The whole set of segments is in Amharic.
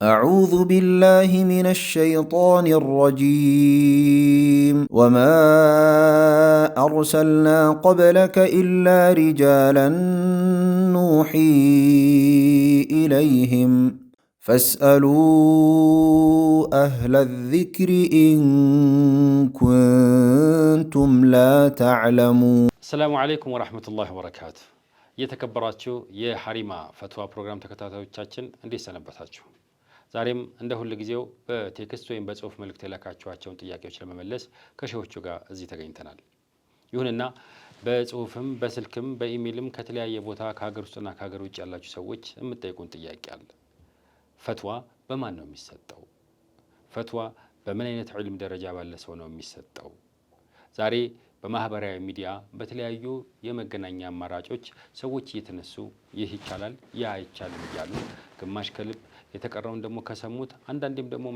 أعوذ بالله من الشيطان الرجيم وما أرسلنا قبلك إلا رجالا نوحي إليهم فاسألوا أهل الذكر إن كنتم لا تعلمون. السلام عليكم ورحمة الله وبركاته. የተከበራችሁ የሐሪማ ፈትዋ ፕሮግራም ተከታታዮቻችን እንዴት ሰነበታችሁ? ዛሬም እንደ ሁሉ ጊዜው በቴክስት ወይም በጽሁፍ መልእክት የላካችኋቸውን ጥያቄዎች ለመመለስ ከሸሆቹ ጋር እዚህ ተገኝተናል። ይሁንና በጽሁፍም በስልክም በኢሜልም ከተለያየ ቦታ ከሀገር ውስጥና ከሀገር ውጭ ያላችሁ ሰዎች የምትጠይቁን ጥያቄ አለ። ፈትዋ በማን ነው የሚሰጠው? ፈትዋ በምን አይነት ዒልም ደረጃ ባለ ሰው ነው የሚሰጠው? ዛሬ በማህበራዊ ሚዲያ በተለያዩ የመገናኛ አማራጮች ሰዎች እየተነሱ ይህ ይቻላል ያ አይቻልም እያሉ ግማሽ ከልብ የተቀረውን ደግሞ ከሰሙት አንዳንዴም ደግሞ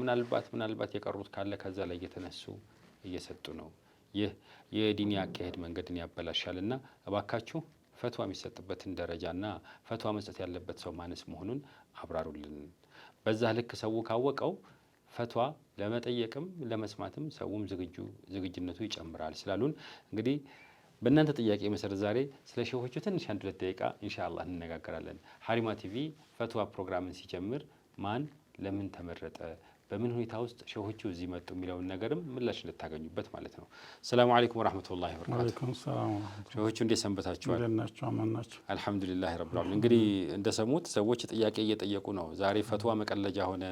ምናልባት የቀሩት ካለ ከዛ ላይ እየተነሱ እየሰጡ ነው። ይህ የዲን አካሄድ መንገድን ያበላሻልና እባካችሁ ፈትዋ የሚሰጥበትን ደረጃና ፈትዋ መስጠት ያለበት ሰው ማነስ መሆኑን አብራሩልን። በዛ ልክ ሰው ካወቀው ፈትዋ ለመጠየቅም ለመስማትም ሰውም ዝግጁነቱ ይጨምራል ስላሉን እንግዲህ በእናንተ ጥያቄ መሰረት ዛሬ ስለ ሸሆቹ ትንሽ 1-2 ደቂቃ ኢንሻአላህ እንነጋገራለን። ሐሪማ ቲቪ ፈትዋ ፕሮግራምን ሲጀምር ማን ለምን ተመረጠ፣ በምን ሁኔታ ውስጥ ሸሆቹ እዚህ መጡ የሚለውን ነገርም ምላሽ እንድታገኙበት ማለት ነው። ሰላም አለይኩም ወራህመቱላሂ ወበረካቱ። ወአለይኩም ሰላም። ሸሆቹ እንዴት ሰንበታችኋል? እንደናችሁ አማናችሁ? አልሐምዱሊላህ ረብል ዓለሚን። እንግዲህ እንደሰሙት ሰዎች ጥያቄ እየጠየቁ ነው። ዛሬ ፈትዋ መቀለጃ ሆነ።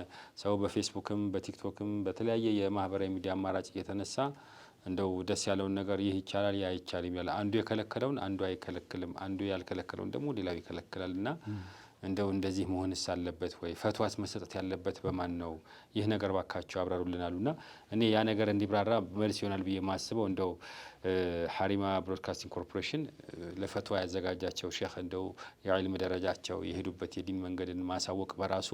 ሰው በፌስቡክም በቲክቶክም በተለያየ የማህበራዊ ሚዲያ አማራጭ እየተነሳ እንደው ደስ ያለውን ነገር ይህ ይቻላል ያ አይቻልም ይላል። አንዱ የከለከለውን አንዱ አይከለክልም፣ አንዱ ያልከለከለውን ደግሞ ሌላው ይከለክላልና እንደው እንደዚህ መሆንስ አለበት ወይ? ፈትዋስ መሰጠት ያለበት በማን ነው? ይህ ነገር ባካቸው አብራሩልናሉና እኔ ያ ነገር እንዲብራራ መልስ ይሆናል ብዬ ማስበው እንደው ሐሪማ ብሮድካስቲንግ ኮርፖሬሽን ለፈትዋ ያዘጋጃቸው ሼህ እንደው የዒልም ደረጃቸው የሄዱበት የዲን መንገድን ማሳወቅ በራሱ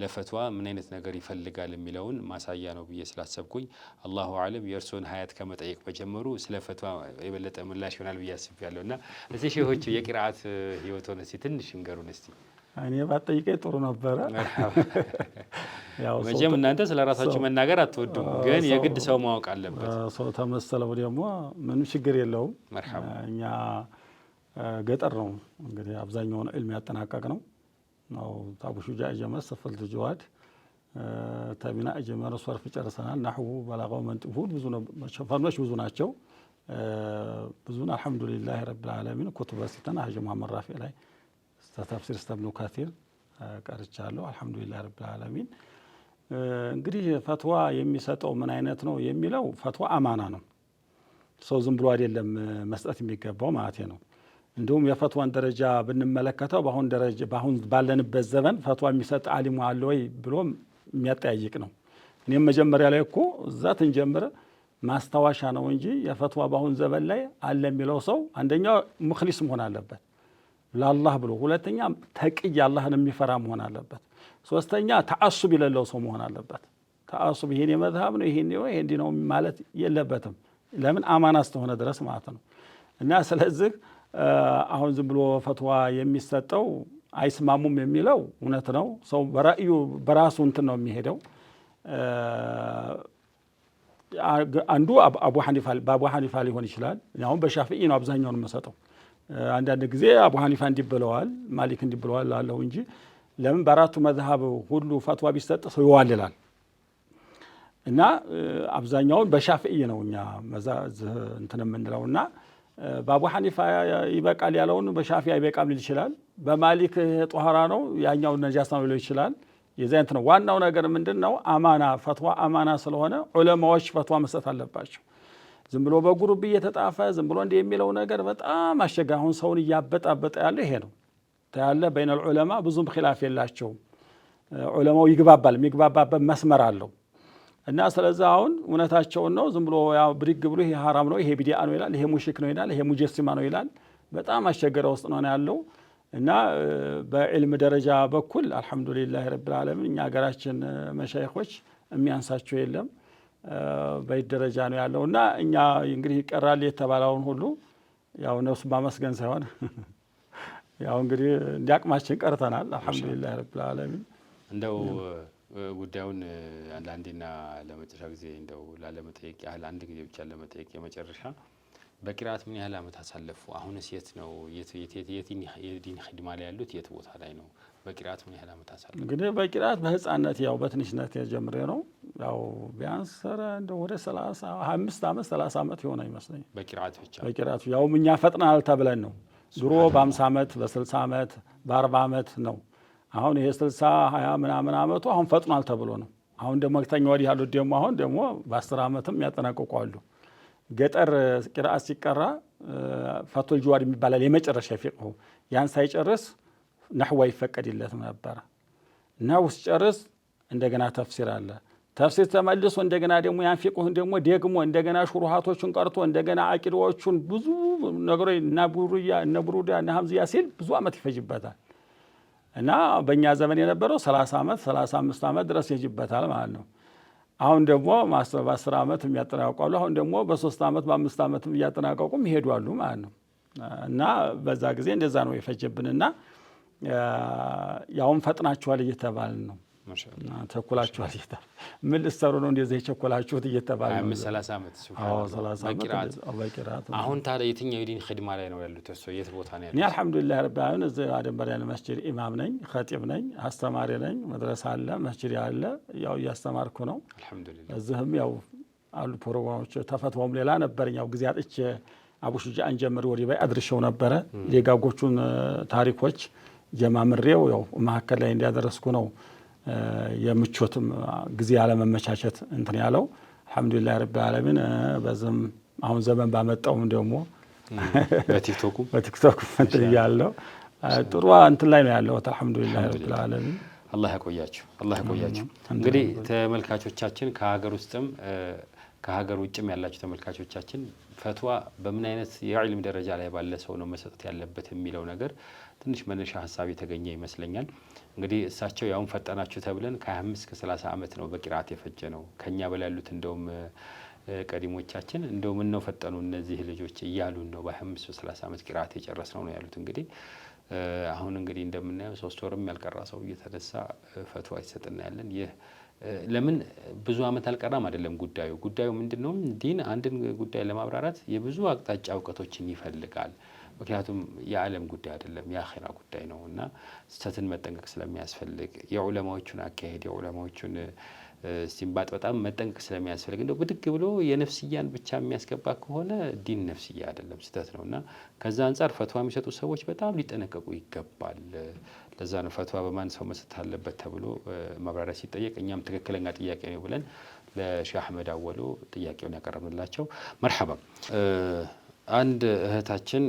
ለፈትዋ ምን አይነት ነገር ይፈልጋል የሚለውን ማሳያ ነው ብዬ ስላሰብኩኝ አላሁ አለም የእርሶን ሀያት ከመጠየቅ በጀመሩ ስለ ፈትዋ የበለጠ ምላሽ ይሆናል ብዬ አስቤያለሁና እዚህ ሼሆቹ የቂራአት ህይወት ሆነ እስቲ ትንሽ እንገሩን እስቲ። እኔ ባጠይቀኝ ጥሩ ነበረ። መቼም እናንተ ስለ ራሳችሁ መናገር አትወዱም፣ ግን የግድ ሰው ማወቅ አለበት። ሰው ተመሰለው ደግሞ ምንም ችግር የለውም። እኛ ገጠር ነው እንግዲህ አብዛኛውን ዒልም ያጠናቀቅ ነው ታቡ ሹጃ ጀመር ሰፈልት ጀዋድ ተቢና ጀመር ሶርፍ ጨርሰናል። ናህው በላጋው መንጥፉ ብዙ ነው፣ ፈኖች ብዙ ናቸው። ብዙን አልሐምዱሊላህ ረብል ዓለሚን ኩቱበ ሲተና ሀጂ መሐመድ ራፊ ላይ ተፍሲር ኢብኑ ከሲር ቀርቻለሁ። አልሐምዱሊላህ ረብል ዓለሚን። እንግዲህ ፈትዋ የሚሰጠው ምን አይነት ነው የሚለው ፈትዋ አማና ነው። ሰው ዝም ብሎ አይደለም መስጠት የሚገባው ማለት ነው። እንዲሁም የፈትዋን ደረጃ ብንመለከተው በአሁን ባለንበት ዘመን ፈትዋ የሚሰጥ ዓሊሙ አለ ወይ ብሎ የሚያጠያይቅ ነው። እኔም መጀመሪያ ላይ እኮ እዛ ትንጀምር ማስታወሻ ነው እንጂ የፈትዋ በአሁን ዘመን ላይ አለ የሚለው ሰው አንደኛው ሙኽሊስ መሆን አለበት ለአላህ ብሎ፣ ሁለተኛ ተቅይ አላህን የሚፈራ መሆን አለበት፣ ሶስተኛ ተዓሱብ የሌለው ሰው መሆን አለበት። ተዓሱብ ይሄን የመዝሀብ ነው ይሄን ነው ማለት የለበትም። ለምን አማና ስለሆነ ድረስ ማለት ነው። እና ስለዚህ አሁን ዝም ብሎ ፈትዋ የሚሰጠው አይስማሙም የሚለው እውነት ነው። ሰው በራእዩ በራሱ እንትን ነው የሚሄደው። አንዱ በአቡ ሐኒፋ ሊሆን ይችላል። አሁን በሻፊዒ ነው አብዛኛውን የምሰጠው። አንዳንድ ጊዜ አቡ ሐኒፋ እንዲብለዋል ማሊክ እንዲብለዋል ላለው እንጂ ለምን በአራቱ መዝሀብ ሁሉ ፈትዋ ቢሰጥ ሰው ይዋልላል። እና አብዛኛውን በሻፊዒ ነው እኛ እንትን የምንለውና በአቡ ሐኒፋ ይበቃል ያለውን በሻፊዒ አይበቃም ሊል ይችላል። በማሊክ ጧሃራ ነው ያኛው ነጃሳ ነው ሊል ይችላል። የዛንት ነው ዋናው ነገር ምንድነው? አማና ፈትዋ አማና ስለሆነ ዑለማዎች ፈትዋ መስጠት አለባቸው። ዝም ብሎ በግሩፕ እየተጣፈ ዝም ብሎ እንደ የሚለው ነገር በጣም አስቸጋሪ አሁን ሰውን እያበጣበጠ ያለ ይሄ ነው። ታያለ በይነል ዑለማ ብዙም ኺላፍ የላቸውም። ዑለማው ይግባባል፣ የሚግባባበት መስመር አለው። እና ስለዚህ አሁን እውነታቸውን ነው ዝም ብሎ ያው ብድግ ብሎ ይሄ ሐራም ነው ይሄ ቢድዓ ነው ይላል፣ ይሄ ሙሽክ ነው ይላል፣ ይሄ ሙጀሲማ ነው ይላል። በጣም አስቸጋሪ ውስጥ ነው ያለው። እና በዕልም ደረጃ በኩል አልሐምዱሊላህ ረብል ዓለሚን እኛ ሀገራችን መሻይኾች የሚያንሳቸው የለም። በደረጃ ነው ያለውና እኛ እንግዲህ ይቀራል የተባለውን ሁሉ ያው ነፍስ ማመስገን ሳይሆን ያው እንግዲህ እንዲያቅማችን ቀርተናል። አልሐምዱሊላህ ረብል ዓለሚን። እንደው ጉዳዩን አንዳንዴና ለመጨረሻ ጊዜ እንደው ላለመጠየቅ ያህል አንድ ጊዜ ብቻ ለመጠየቅ የመጨረሻ በቂራት ምን ያህል አመት አሳለፉ? አሁንስ የት ነው የዲን ኺድማ ላይ ያሉት የት ቦታ ላይ ነው? በቂራት ምን ያህል አመት አሳለፉ? እንግዲህ በቂራት በህፃነት ያው በትንሽነት ጀምሬ ነው ያው ቢያንስ እንደ ወደ 25 አመት 30 አመት ይሆነ ይመስለኝ በቂራት ብቻ። በቂራት ያው እኛ ፈጥናል ተብለን ነው ድሮ በ50 አመት በ60 አመት በ40 አመት ነው። አሁን ይሄ 60 20 ምናምን አመቱ አሁን ፈጥኗል ተብሎ ነው። አሁን ደግሞ ከተኛ ወዲህ ያሉት ደግሞ አሁን ደግሞ በ10 አመትም ያጠናቀቁ አሉ። ገጠር ቂራአት ሲቀራ ፈቱል ጀዋድ የሚባላል የመጨረሻ ፊቅሁ ያን ሳይጨርስ ነህዋ ይፈቀድለትም ነበር። ነህው ሲጨርስ እንደገና ተፍሲር አለ። ተፍሲር ተመልሶ እንደገና ደግሞ ያን ፊቅሁን ደግሞ እንደገና ሹሩሃቶችን ቀርቶ እንደገና አቂዳዎቹን ብዙ ነገሮች እና ቡሩያ እና ቡሩዳ እና ሐምዚያ ሲል ብዙ አመት ይፈጅበታል። እና በእኛ ዘመን የነበረው 30 አመት 35 አመት ድረስ ይፈጅበታል ማለት ነው። አሁን ደግሞ ማስተር በ10 አመት የሚያጠናቅቁ አሁን ደግሞ በ3 አመት በ5 አመት እያጠናቀቁም ይሄዳሉ ማለት ነው። እና በዛ ጊዜ እንደዛ ነው የፈጀብንና ያውም ፈጥናችኋል እየተባልን ነው። ማሻአላህ ተኩላችኋል እየተባለ ምን ልትሰሩ ነው እንደዚህ የቸኮላችሁት እየተባለ ነው። 30 አመት ሱብሃንአላህ በቂራት። አሁን ታዲያ የትኛው የዲን ኺድማ ላይ ነው ያሉት? እሱ የት ቦታ ነው ያሉት? እኔ አልሐምዱሊላህ ረብል ዓለሚን እዚህ አደንበሪያ መስጂድ ኢማም ነኝ፣ ኸጢብ ነኝ፣ አስተማሪ ነኝ። መድረሳ አለ፣ መስጂድ አለ፣ ያው እያስተማርኩ ነው አልሐምዱሊላህ። እዚህም ያው አሉ ፕሮግራሞች ተፈትወም ሌላ ነበርኝ ያው ጊዜ አጥቼ አቡ ሹጃዕን ጀምር ወዲህ ባይ አድርሼው ነበረ። የጋጎቹን ታሪኮች ጀማምሬው ያው መሀከል ላይ እንዲያደረስኩ ነው የምቾትም ጊዜ ያለመመቻቸት እንትን ያለው አልሐምዱሊላህ ረብል ዓለሚን። በዝም አሁን ዘመን ባመጣውም ደግሞ በቲክቶክ እንትን ያለው ጥሩ እንትን ላይ ነው ያለው አልሐምዱሊላህ ረብል ዓለሚን። አላህ ያቆያችሁ፣ አላህ ያቆያችሁ። እንግዲህ ተመልካቾቻችን ከሀገር ውስጥም ከሀገር ውጭም ያላችሁ ተመልካቾቻችን ፈትዋ በምን አይነት የዕልም ደረጃ ላይ ባለ ሰው ነው መሰጠት ያለበት የሚለው ነገር ትንሽ መነሻ ሀሳብ የተገኘ ይመስለኛል። እንግዲህ እሳቸው ያውን ፈጠናችሁ ተብለን ከ25 እስከ 30 አመት ነው በቂራት የፈጀ ነው። ከኛ በላይ ያሉት እንደውም ቀዲሞቻችን እንደው ምን ነው ፈጠኑ እነዚህ ልጆች እያሉን ነው በ25 30 አመት ቂራት የጨረስነው ነው ያሉት። እንግዲህ አሁን እንግዲህ እንደምናየው 3 ወርም ያልቀራ ሰው እየተነሳ ፈትዋ ይሰጥና ያለን ይህ ለምን ብዙ አመት አልቀራም አይደለም ጉዳዩ ምንድነው? ዲን አንድን ጉዳይ ለማብራራት የብዙ አቅጣጫ እውቀቶችን ይፈልጋል። ምክንያቱም የዓለም ጉዳይ አይደለም የአኺራ ጉዳይ ነው እና ስተትን መጠንቀቅ ስለሚያስፈልግ የዑለማዎቹን አካሄድ የዑለማዎቹን ሲምባጥ በጣም መጠንቀቅ ስለሚያስፈልግ እንደው ብድግ ብሎ የነፍስያን ብቻ የሚያስገባ ከሆነ ዲን ነፍስያ አይደለም ስተት ነውና ከዛ አንፃር ፈትዋ የሚሰጡ ሰዎች በጣም ሊጠነቀቁ ይገባል። ለዛ ነው ፈትዋ በማን ሰው መስጠት አለበት ተብሎ ማብራሪያ ሲጠየቅ እኛም ትክክለኛ ጥያቄ ነው ብለን ለሼህ አህመድ አወሎ ጥያቄውን ያቀረብንላቸው። መርሐባ አንድ እህታችን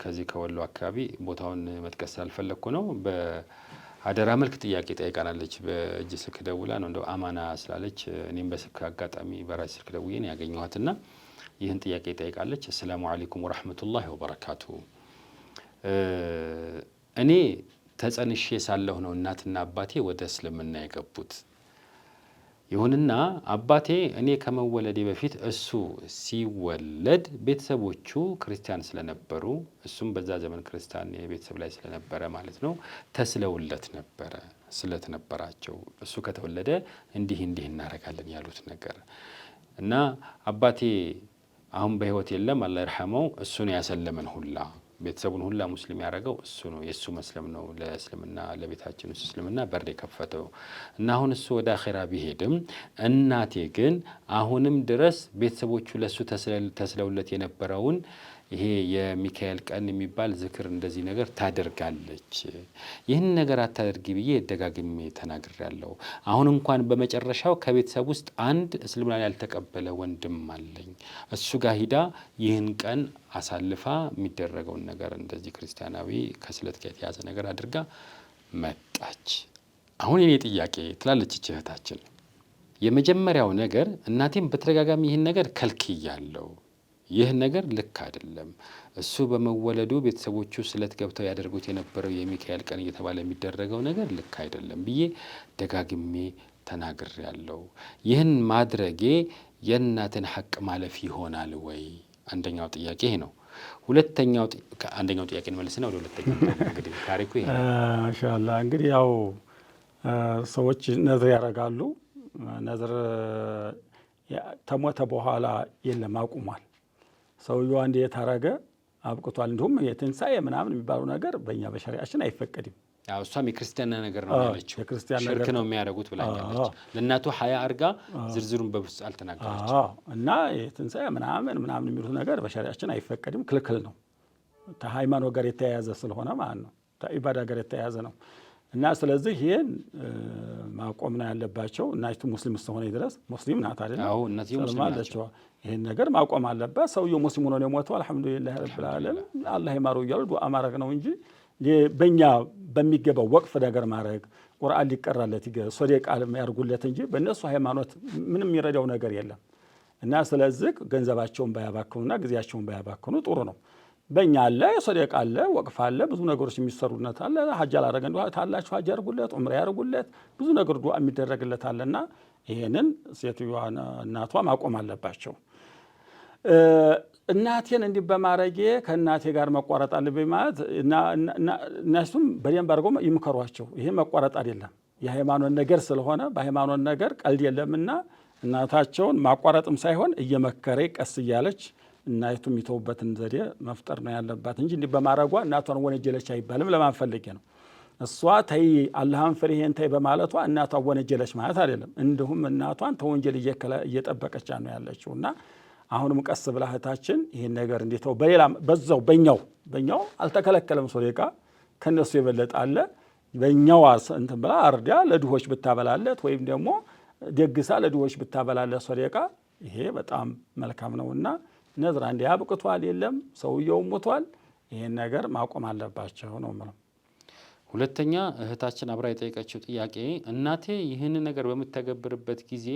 ከዚህ ከወሎ አካባቢ ቦታውን መጥቀስ ስላልፈለኩ ነው በአደራ መልክ ጥያቄ ጠይቃናለች። በእጅ ስልክ ደውላ ነው እንደው አማና ስላለች እኔም በስልክ አጋጣሚ በራሴ ስልክ ደውዬ ነው ያገኘኋትና ይህን ጥያቄ ጠይቃለች። አሰላሙ አለይኩም ወራህመቱላሂ ወበረካቱ። እኔ ተጸንሼ ሳለሁ ነው እናትና አባቴ ወደ እስልምና የገቡት። ይሁንና አባቴ እኔ ከመወለዴ በፊት እሱ ሲወለድ ቤተሰቦቹ ክርስቲያን ስለነበሩ እሱም በዛ ዘመን ክርስቲያን የቤተሰብ ላይ ስለነበረ ማለት ነው ተስለውለት ነበረ ስለት ነበራቸው። እሱ ከተወለደ እንዲህ እናደርጋለን ያሉት ነገር እና አባቴ አሁን በህይወት የለም አላህ ይርሐመው። እሱ ነው ያሰለመን ሁላ ቤተሰቡን ሁላ ሙስሊም ያደረገው እሱ ነው። የእሱ መስለም ነው ለእስልምና ለቤታችን ውስጥ እስልምና በር የከፈተው እና አሁን እሱ ወደ አኺራ ቢሄድም እናቴ ግን አሁንም ድረስ ቤተሰቦቹ ለሱ ተስለውለት የነበረውን ይሄ የሚካኤል ቀን የሚባል ዝክር እንደዚህ ነገር ታደርጋለች። ይህን ነገር አታደርጊ ብዬ ደጋግሜ ተናግሬያለሁ። አሁን እንኳን በመጨረሻው ከቤተሰብ ውስጥ አንድ እስልምና ያልተቀበለ ወንድም አለኝ። እሱ ጋር ሂዳ ይህን ቀን አሳልፋ የሚደረገውን ነገር እንደዚህ ክርስቲያናዊ ከስለት ጋር የተያዘ ነገር አድርጋ መጣች። አሁን የኔ ጥያቄ ትላለች እህታችን፣ የመጀመሪያው ነገር እናቴም በተደጋጋሚ ይህን ነገር ከልክያለሁ። ይህ ነገር ልክ አይደለም። እሱ በመወለዱ ቤተሰቦቹ ስለት ገብተው ያደርጉት የነበረው የሚካኤል ቀን እየተባለ የሚደረገው ነገር ልክ አይደለም ብዬ ደጋግሜ ተናግሬያለሁ። ይህን ማድረጌ የእናትን ሐቅ ማለፍ ይሆናል ወይ? አንደኛው ጥያቄ ይሄ ነው። አንደኛው ጥያቄ እንመልስና ወደ ሁለተኛው እንግዲህ ታሪኩ ይሄ ማሻአላህ። እንግዲህ ያው ሰዎች ነዝር ያደርጋሉ። ነዝር ተሞተ በኋላ የለም አቁሟል። ሰውየው አንዴ የታረገ አብቅቷል። እንዲሁም የትንሣኤ ምናምን የሚባለው ነገር በእኛ በሸሪዓችን አይፈቀድም። ያው እሷም የክርስቲያን ነገር ነው ያለችው፣ ሽርክ ነው የሚያደርጉት ብላኛለች። ለእናቱ ሀያ አርጋ ዝርዝሩን በብስ አልተናገረች እና የትንሣኤ ምናምን የሚሉት ነገር በሸሪዓችን አይፈቀድም፣ ክልክል ነው። ከሃይማኖት ጋር የተያያዘ ስለሆነ ማለት ነው፣ ከኢባዳ ጋር የተያያዘ ነው። እና ስለዚህ ይህን ማቆም ነው ያለባቸው። እናቱ ሙስሊም እስከሆነ ድረስ ሙስሊም ናት አይደል? አዎ እናቱ ሙስሊም ናቸው። ይህን ነገር ማቆም አለባት። ሰውየው ሙስሊም ሆኖ ነው የሞተው፣ አልሐምዱሊላህ ረብል ዓለሚን አላህ ይማረው እያሉ ዱዓ ማድረግ ነው እንጂ በእኛ በሚገባው ወቅፍ ነገር ማድረግ፣ ቁርአን ሊቀራለት ሶደቃ ያርጉለት እንጂ በእነሱ ሃይማኖት ምንም የሚረዳው ነገር የለም። እና ስለዚህ ገንዘባቸውን ባያባክኑና ጊዜያቸውን ባያባክኑ ጥሩ ነው። በእኛ አለ ሶደቃ አለ፣ ወቅፍ አለ፣ ብዙ ነገሮች የሚሰሩነት አለ። ሐጅ አላረገ እንደው ታላችሁ ሐጅ ያርጉለት፣ ዑምራ ያርጉለት፣ ብዙ ነገር ዱዓ የሚደረግለት አለና ይሄንን ሴትዮዋ እናቷ ማቆም አለባቸው። እናቴን እንዲህ በማረጌ ከእናቴ ጋር መቋረጥ አለብኝ ማለት እነሱም በደንብ አድርገው ይምከሯቸው። ይሄ መቋረጥ አይደለም፣ የሃይማኖት ነገር ስለሆነ በሃይማኖት ነገር ቀልድ የለምና እናታቸውን ማቋረጥም ሳይሆን እየመከረ ቀስ እያለች እናይቱ የሚተውበትን ዘዴ መፍጠር ነው ያለባት እንጂ እንዲህ በማረጓ እናቷን ወነጀለች አይባልም። ለማን ፈልጌ ነው? እሷ ተይ አላህን ፍሪ ይሄን ተይ በማለቷ እናቷ ወነጀለች ማለት አይደለም። እንዲሁም እናቷን ተወንጀል እየጠበቀች ነው ያለችው እና አሁንም ቀስ ብላ እህታችን ይሄን ነገር እንዴተው በሌላ በዛው በእኛው አልተከለከለም። ሶደቃ ከነሱ የበለጠ አለ። በእኛው እንትን ብላ አርዳ ለድሆች ብታበላለት ወይም ደግሞ ደግሳ ለድሆች ብታበላለት ሶደቃ ይሄ በጣም መልካም ነውና ነዝር አንዴ ያብቅቷል፣ የለም ሰውየው ሞቷል። ይሄን ነገር ማቆም አለባቸው ነው ማለት። ሁለተኛ እህታችን አብራ የጠየቀችው ጥያቄ እናቴ ይህን ነገር በምትተገብርበት ጊዜ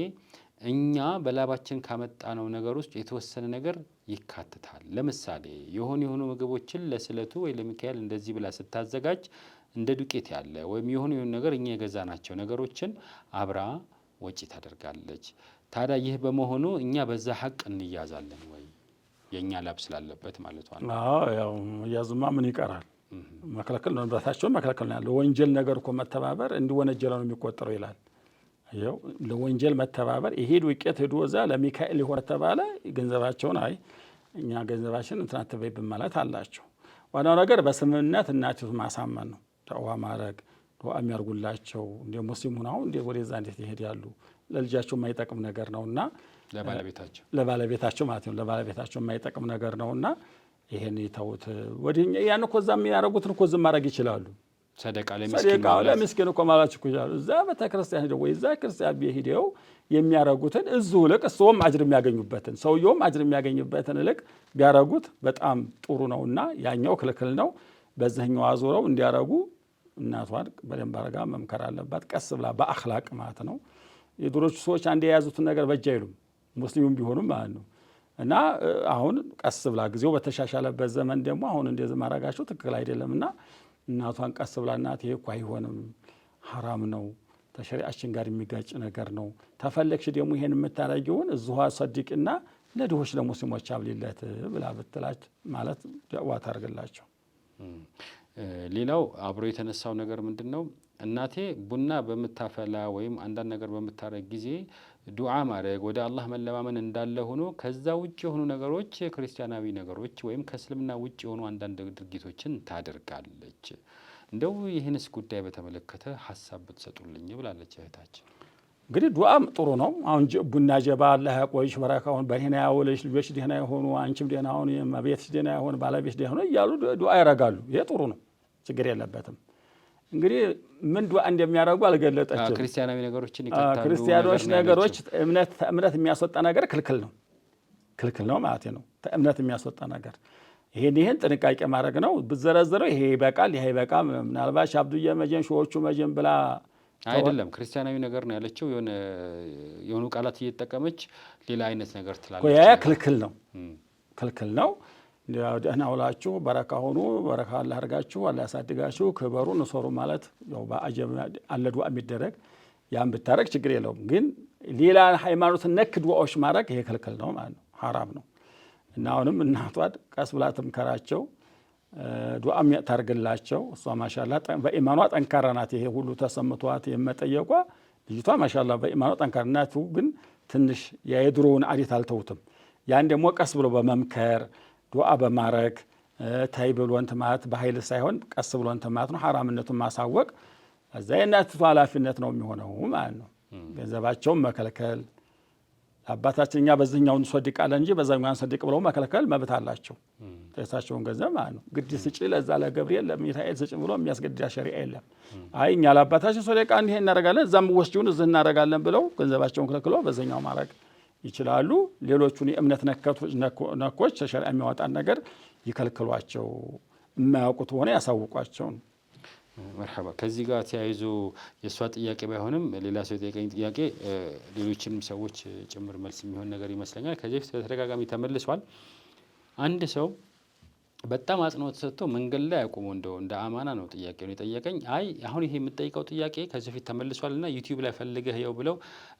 እኛ በላባችን ካመጣነው ነገር ውስጥ የተወሰነ ነገር ይካትታል። ለምሳሌ የሆኑ ምግቦችን ለስለቱ ወይ ለሚካኤል እንደዚህ ብላ ስታዘጋጅ እንደ ዱቄት ያለ ወይም የሆኑ ነገር እኛ የገዛናቸው ነገሮችን አብራ ወጪ ታደርጋለች። ታዲያ ይህ በመሆኑ እኛ በዛ ሐቅ እንያዛለን ወይ? የኛ ላብ ስላለበት ማለት ነው። ያው ያዙማ ምን ይቀራል? መከለከል ነው፣ ንብረታቸውን መከለከል ነው ያለው። ወንጀል ነገር እኮ መተባበር እንዲወነጀለ ነው የሚቆጠረው ይላል። ይኸው ለወንጀል መተባበር ይሄ ዱቄት ሄዶ እዛ ለሚካኤል ሊሆን ተባለ ገንዘባቸውን አይ እኛ ገንዘባችን እንትን አትበይብን ማለት አላቸው። ዋናው ነገር በስምምነት እናቲቱ ማሳመን ነው። ዳዋ ማድረግ ዱዓ የሚያርጉላቸው እንደ ሙስሊም ሆነው እንደ ወደዛ እንዴት ይሄዳሉ? ለልጃቸው የማይጠቅም ነገር ነውና ለባለቤታቸው ማለት ነው። ለባለቤታቸው የማይጠቅም ነገር ነውና ይሄን ይተውት። ወዲኛ ያን እኮ እዛ የሚያደርጉትን እኮ ዝም ማድረግ ይችላሉ። ሰደቃ ለምስኪን እኮ ማለት ይችላሉ። እዛ ቤተክርስቲያን ሄደው ወይ እዛ ክርስቲያን ሄደው የሚያረጉትን እዚሁ ልቅ እሱም አጅር የሚያገኙበትን ሰውየውም አጅር የሚያገኙበትን ልቅ ቢያረጉት በጣም ጥሩ ነውና ያኛው ክልክል ነው። በዚህኛው አዙረው እንዲያረጉ እናቷን በደንብ አርጋ መምከር አለባት። ቀስ ብላ በአኽላቅ ማለት ነው። የድሮቹ ሰዎች አንድ የያዙትን ነገር በእጅ አይሉም፣ ሙስሊሙም ቢሆኑም ማለት ነው። እና አሁን ቀስ ብላ ጊዜው በተሻሻለበት ዘመን ደግሞ አሁን እንደዚህ ማድረጋቸው ትክክል አይደለምና እናቷን ቀስ ብላ እናት ይሄ እኮ አይሆንም፣ ሐራም ነው፣ ተሸሪዓችን ጋር የሚጋጭ ነገር ነው፣ ተፈለግሽ ደግሞ ይሄን የምታረጊውን እዚሁ ሰድቅና ለድሆች ለሙስሊሞች አብሊለት ብላ ብትላች ማለት ደዋ ታርግላቸው። ሌላው አብሮ የተነሳው ነገር ምንድነው? እናቴ ቡና በምታፈላ ወይም አንዳንድ ነገር በምታረግ ጊዜ ዱዓ ማድረግ ወደ አላህ መለማመን እንዳለ ሆኖ ከዛ ውጭ የሆኑ ነገሮች ክርስቲያናዊ ነገሮች ወይም ከእስልምና ውጭ የሆኑ አንዳንድ ድርጊቶችን ታደርጋለች። እንደው ይህንስ ጉዳይ በተመለከተ ሀሳብ ብትሰጡልኝ ብላለች እህታችን። እንግዲህ ዱዓም ጥሩ ነው። አሁን ቡና ጀባ አላህ ያቆይሽ፣ በረካውን በህና ያውልሽ፣ ልጆች ደህና ይሆኑ፣ አንቺም ደህና ሁኑ፣ ቤትሽ ደህና ይሆን፣ ባለቤትሽ ደህና ሆነ እያሉ ዱዓ ያረጋሉ። ይሄ ጥሩ ነው፣ ችግር የለበትም። እንግዲህ ምን ዱዓ እንደሚያደርጉ አልገለጠችም። ክርስቲያናዊ ነገሮችን ይከታሉ። ክርስቲያኖች ነገሮች እምነት የሚያስወጣ ነገር ክልክል ነው ማለት ነው። እምነት የሚያስወጣ ነገር ይሄን ጥንቃቄ ማድረግ ነው። ብዘረዝረው ይሄ ይበቃል፣ ይሄ ይበቃል። ምናልባት አብዱየ መጀን ሾዎቹ መጀን ብላ አይደለም ክርስቲያናዊ ነገር ነው ያለችው። የሆኑ ቃላት እየተጠቀመች ሌላ አይነት ነገር ትላለች። ያ ክልክል ነው። ደህና ውላችሁ በረካ ሆኑ፣ በረካ አላህ አድርጋችሁ፣ አላህ ያሳድጋችሁ፣ ክበሩ ንሶሩ ማለት ያው በአጀብ አለ ዱዓ የሚደረግ ያን ብታረግ ችግር የለውም። ግን ሌላ ሃይማኖት ነክ ዱዓዎች ማድረግ ይሄ ክልክል ነው ማለት ነው፣ ሐራም ነው። እና አሁንም እናቷን ቀስ ብላ ትምከራቸው። ዱዓም ታርግላቸው። እሷ ማሻአላ በኢማኗ ጠንካራ ናት። ይሄ ሁሉ ተሰምቷት የመጠየቋ ልጅቷ ማሻአላ በኢማኗ ጠንካራ ናት። ግን ትንሽ የድሮውን አዲት አልተውትም። ያን ደግሞ ቀስ ብሎ በመምከር ዱዓ በማረግ ታይ ብሎ እንትን ማለት በኃይል ሳይሆን ቀስ ብሎ እንትን ማለት ነው። ሐራምነቱን ማሳወቅ እዛ የእናቲቱ ኃላፊነት ነው የሚሆነው ማለት ነው። ገንዘባቸውን መከልከል አባታችን እኛ በዚህኛው እንሰድቃለን እንጂ በዛኛው አንሰድቅ ብለው መከልከል መብት አላቸው። ተሳቸውን ገንዘብ ማለት ነው። ግድ ስጪ ለዛ ለገብርኤል ለሚካኤል ስጪ ብሎ የሚያስገድድ ሸሪዓ የለም። አይ እኛ ለአባታችን ሰደቃ እንዲህ እናደርጋለን እዛም ወስጂውን እዚህ እናደርጋለን ብለው ገንዘባቸውን ከልክሎ በዛኛው ማድረግ ይችላሉ። ሌሎቹን የእምነት ነኮች ሸሪዓ የሚያወጣን ነገር ይከልክሏቸው። የማያውቁት ሆነ ያሳውቋቸው። መርሐባ። ከዚህ ጋር ተያይዞ የእሷ ጥያቄ ባይሆንም ሌላ ሰው የጠየቀኝ ጥያቄ ሌሎችንም ሰዎች ጭምር መልስ የሚሆን ነገር ይመስለኛል። ከዚህ በፊት በተደጋጋሚ ተመልሷል። አንድ ሰው በጣም አጽንኦት ሰጥቶ መንገድ ላይ አቁሞ እንደ አማና ነው ጥያቄውን የጠየቀኝ። አይ አሁን ይሄ የምጠይቀው ጥያቄ ከዚህ በፊት ተመልሷልና ዩቲዩብ ላይ ፈልገህ ይኸው ብለው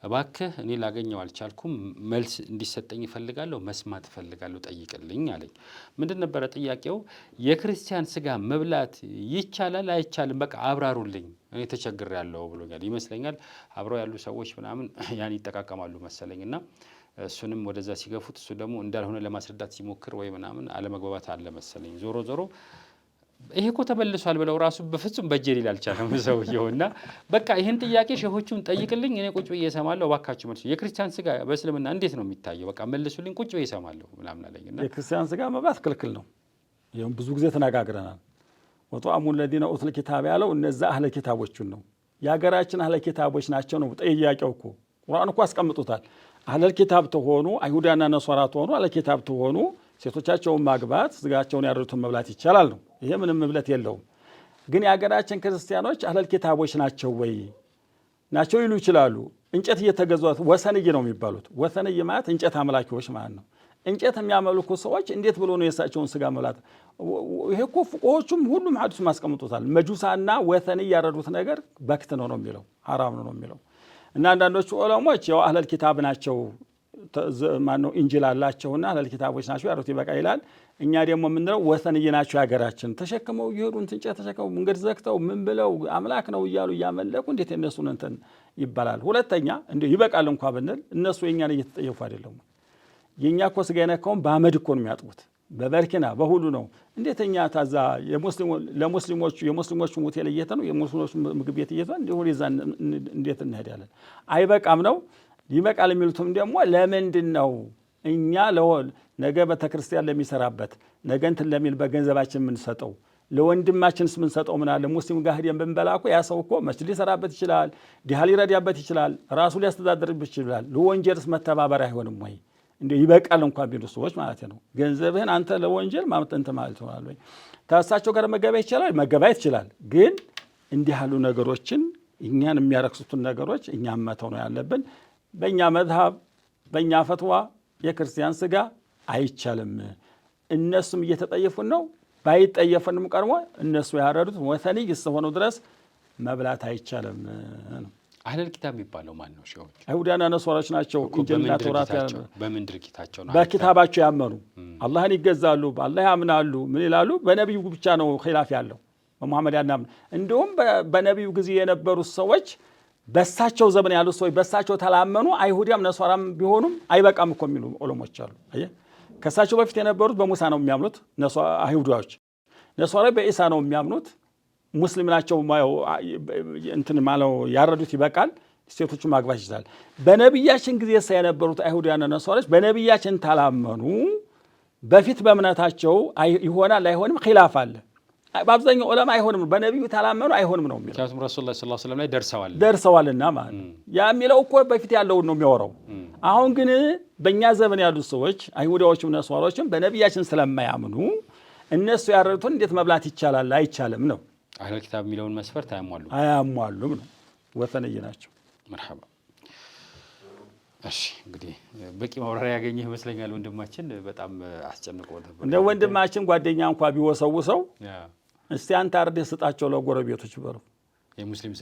እባክህ እኔ ላገኘው አልቻልኩም፣ መልስ እንዲሰጠኝ እፈልጋለሁ፣ መስማት እፈልጋለሁ፣ ጠይቅልኝ አለኝ። ምንድን ነበረ ጥያቄው? የክርስቲያን ስጋ መብላት ይቻላል አይቻልም? በቃ አብራሩልኝ፣ እኔ ተቸግሬያለሁ ብሎኛል። ይመስለኛል አብረው ያሉ ሰዎች ምናምን ያን ይጠቃቀማሉ መሰለኝና እሱንም ወደዛ ሲገፉት እሱ ደግሞ እንዳልሆነ ለማስረዳት ሲሞክር ወይ ምናምን አለመግባባት አለ መሰለኝ። ዞሮ ዞሮ ይሄ እኮ ተበልሷል ብለው ራሱ በፍጹም በእጄ ሊል አልቻለም ሰውየውና በቃ ይህን ጥያቄ ሼሆቹን ጠይቅልኝ፣ እኔ ቁጭ ብዬ እሰማለሁ፣ እባካችሁ መልሱ። የክርስቲያን ስጋ በእስልምና እንዴት ነው የሚታየው? በቃ መልሱልኝ፣ ቁጭ ብዬ እሰማለሁ ምናምን አለኝና የክርስቲያን ስጋ መብላት ክልክል ነው። ይሄም ብዙ ጊዜ ተነጋግረናል። ወጧሙ ለዲነ ኡቱል ኪታብ ያለው እነዛ አህለ ኪታቦቹን ነው። የሀገራችን አህለ ኪታቦች ናቸው ነው ጥያቄው እኮ ቁርአን እኮ አስቀምጡታል። አህለል ኪታብ ተሆኑ አይሁዳና ነሷራ ተሆኑ አህለል ኪታብ ተሆኑ ሴቶቻቸውን ማግባት ስጋቸውን ያረዱትን መብላት ይቻላል ነው። ይሄ ምንም መብለት የለውም። ግን የሀገራችን ክርስቲያኖች አህለል ኪታቦች ናቸው ወይ ናቸው ይሉ ይችላሉ። እንጨት እየተገዟት ወሰንይ ነው የሚባሉት። ወሰንይ ማለት እንጨት አምላኪዎች ማለት ነው። እንጨት የሚያመልኩ ሰዎች እንዴት ብሎ ነው የእሳቸውን ስጋ መብላት? ይሄ እኮ ፍቆሆቹም ሁሉም ሐዲሱም አስቀምጦታል። መጁሳና ወሰንይ ያረዱት ነገር በክት ነው የሚለው፣ ሐራም ነው የሚለው። እና አንዳንዶቹ ዑለሞች ያው አህለል ኪታብ ናቸው ማነው ኢንጂል አላቸውና አህለል ኪታቦች ናቸው ያሩት ይበቃ ይላል። እኛ ደግሞ የምንለው ወሰንይ ናቸው ያገራችን ተሸክመው ይሄዱ እንጨት ተሸክመው መንገድ ዘግተው ምን ብለው አምላክ ነው እያሉ እያመለኩ እንዴት እነሱን እንትን ይባላል? ሁለተኛ እንዴ ይበቃል እንኳን ብንል እነሱ የኛን እየተጠየፉ አይደለም። የኛ እኮ ስጋ የነካውን በአመድ እኮ ነው የሚያጥቡት፣ በበርኪና በሁሉ ነው። እንዴት እኛ ታዛ የሙስሊሞቹ ሆቴል እየተ ነው የሙስሊሞቹ ምግብ ቤት እየተ እንዴ ሁሉ ይዛን እንዴት እንሄዳለን? አይበቃም ነው ይበቃል የሚሉትም ደግሞ ለምንድን ነው እኛ ነገ ቤተክርስቲያን ለሚሰራበት ነገ እንትን ለሚል በገንዘባችን የምንሰጠው ለወንድማችንስ የምንሰጠው ምን አለ? ሙስሊም ጋር ሄደን ብንበላ እኮ ያ ሰው እኮ መስጂድ ሊሰራበት ይችላል፣ ድሃ ሊረዳበት ይችላል፣ ራሱ ሊያስተዳድርበት ይችላል። ለወንጀልስ መተባበር አይሆንም ወይ? እንዴ ይበቃል እንኳን ቢሉ ሰዎች ማለት ነው። ገንዘብህን አንተ ለወንጀል ማምጠንት ማለት ይሆናል ወይ? ታሳቸው ጋር መገበያየት ይችላል፣ መገበያየት ይችላል። ግን እንዲህ ያሉ ነገሮችን እኛን የሚያረክሱትን ነገሮች እኛም መተው ነው ያለብን። በእኛ መዝሀብ በእኛ ፈትዋ የክርስቲያን ስጋ አይቻልም። እነሱም እየተጠየፉን ነው። ባይጠየፉንም ቀድሞ እነሱ ያረዱት ወሰንይ እስከሆኑ ድረስ መብላት አይቻልም ነው። አህለል ኪታብ የሚባለው ማን ነው? ሼሆች አይሁዳና ነሷራዎች ናቸው። ኢንጂልና ተውራት በምን ድርጊታቸው ነው? በኪታባቸው ያመኑ አላህን ይገዛሉ፣ በአላህ ያምናሉ። ምን ይላሉ? በነቢዩ ብቻ ነው ኺላፍ ያለው፣ በመሐመድ ያናምን። እንደውም በነቢዩ ጊዜ የነበሩት ሰዎች በሳቸው ዘመን ያሉት ሰዎች በሳቸው ተላመኑ። አይሁዳም ነሷራም ቢሆኑም አይበቃም እኮ የሚሉ ዑለሞች አሉ። አየህ ከሳቸው በፊት የነበሩት በሙሳ ነው የሚያምኑት አይሁዳዎች። ነሷራ በኢሳ ነው የሚያምኑት። ሙስሊም ናቸው እንትን ማለው ያረዱት ይበቃል፣ ሴቶቹ ማግባት ይችላል። በነቢያችን ጊዜ የነበሩት አይሁዳና ነሷራዎች በነቢያችን ተላመኑ። በፊት በእምነታቸው ይሆናል አይሆንም ኺላፍ አለ። በአብዛኛው ዑለማ አይሆንም በነቢዩ ተላመኑ አይሆንም ነው የሚለው። ምክንያቱም ረሱሉላህ ሰለላሁ ዐለይሂ ወሰለም ላይ ደርሰዋልና ማለት ነው። ያ የሚለው እኮ በፊት ያለውን ነው የሚያወራው። አሁን ግን በእኛ ዘመን ያሉት ሰዎች አይሁዳዎችም ነሷራዎችም በነቢያችን ስለማያምኑ እነሱ ያረዱትን እንዴት መብላት ይቻላል አይቻልም ነው። አህለል ኪታብ የሚለውን መስፈርት አያሟሉም ነው። ወሰንይ ናቸው። መርሐባ። እሺ እንግዲህ በቂ ማብራሪያ ያገኘህ ይመስለኛል ወንድማችን። በጣም አስጨንቆ ነበር። እንደ ወንድማችን ጓደኛ እንኳ ቢወሰውሰው እስቲ አንተ አርደህ ስጣቸው ለጎረቤቶች በለው። የሙስሊም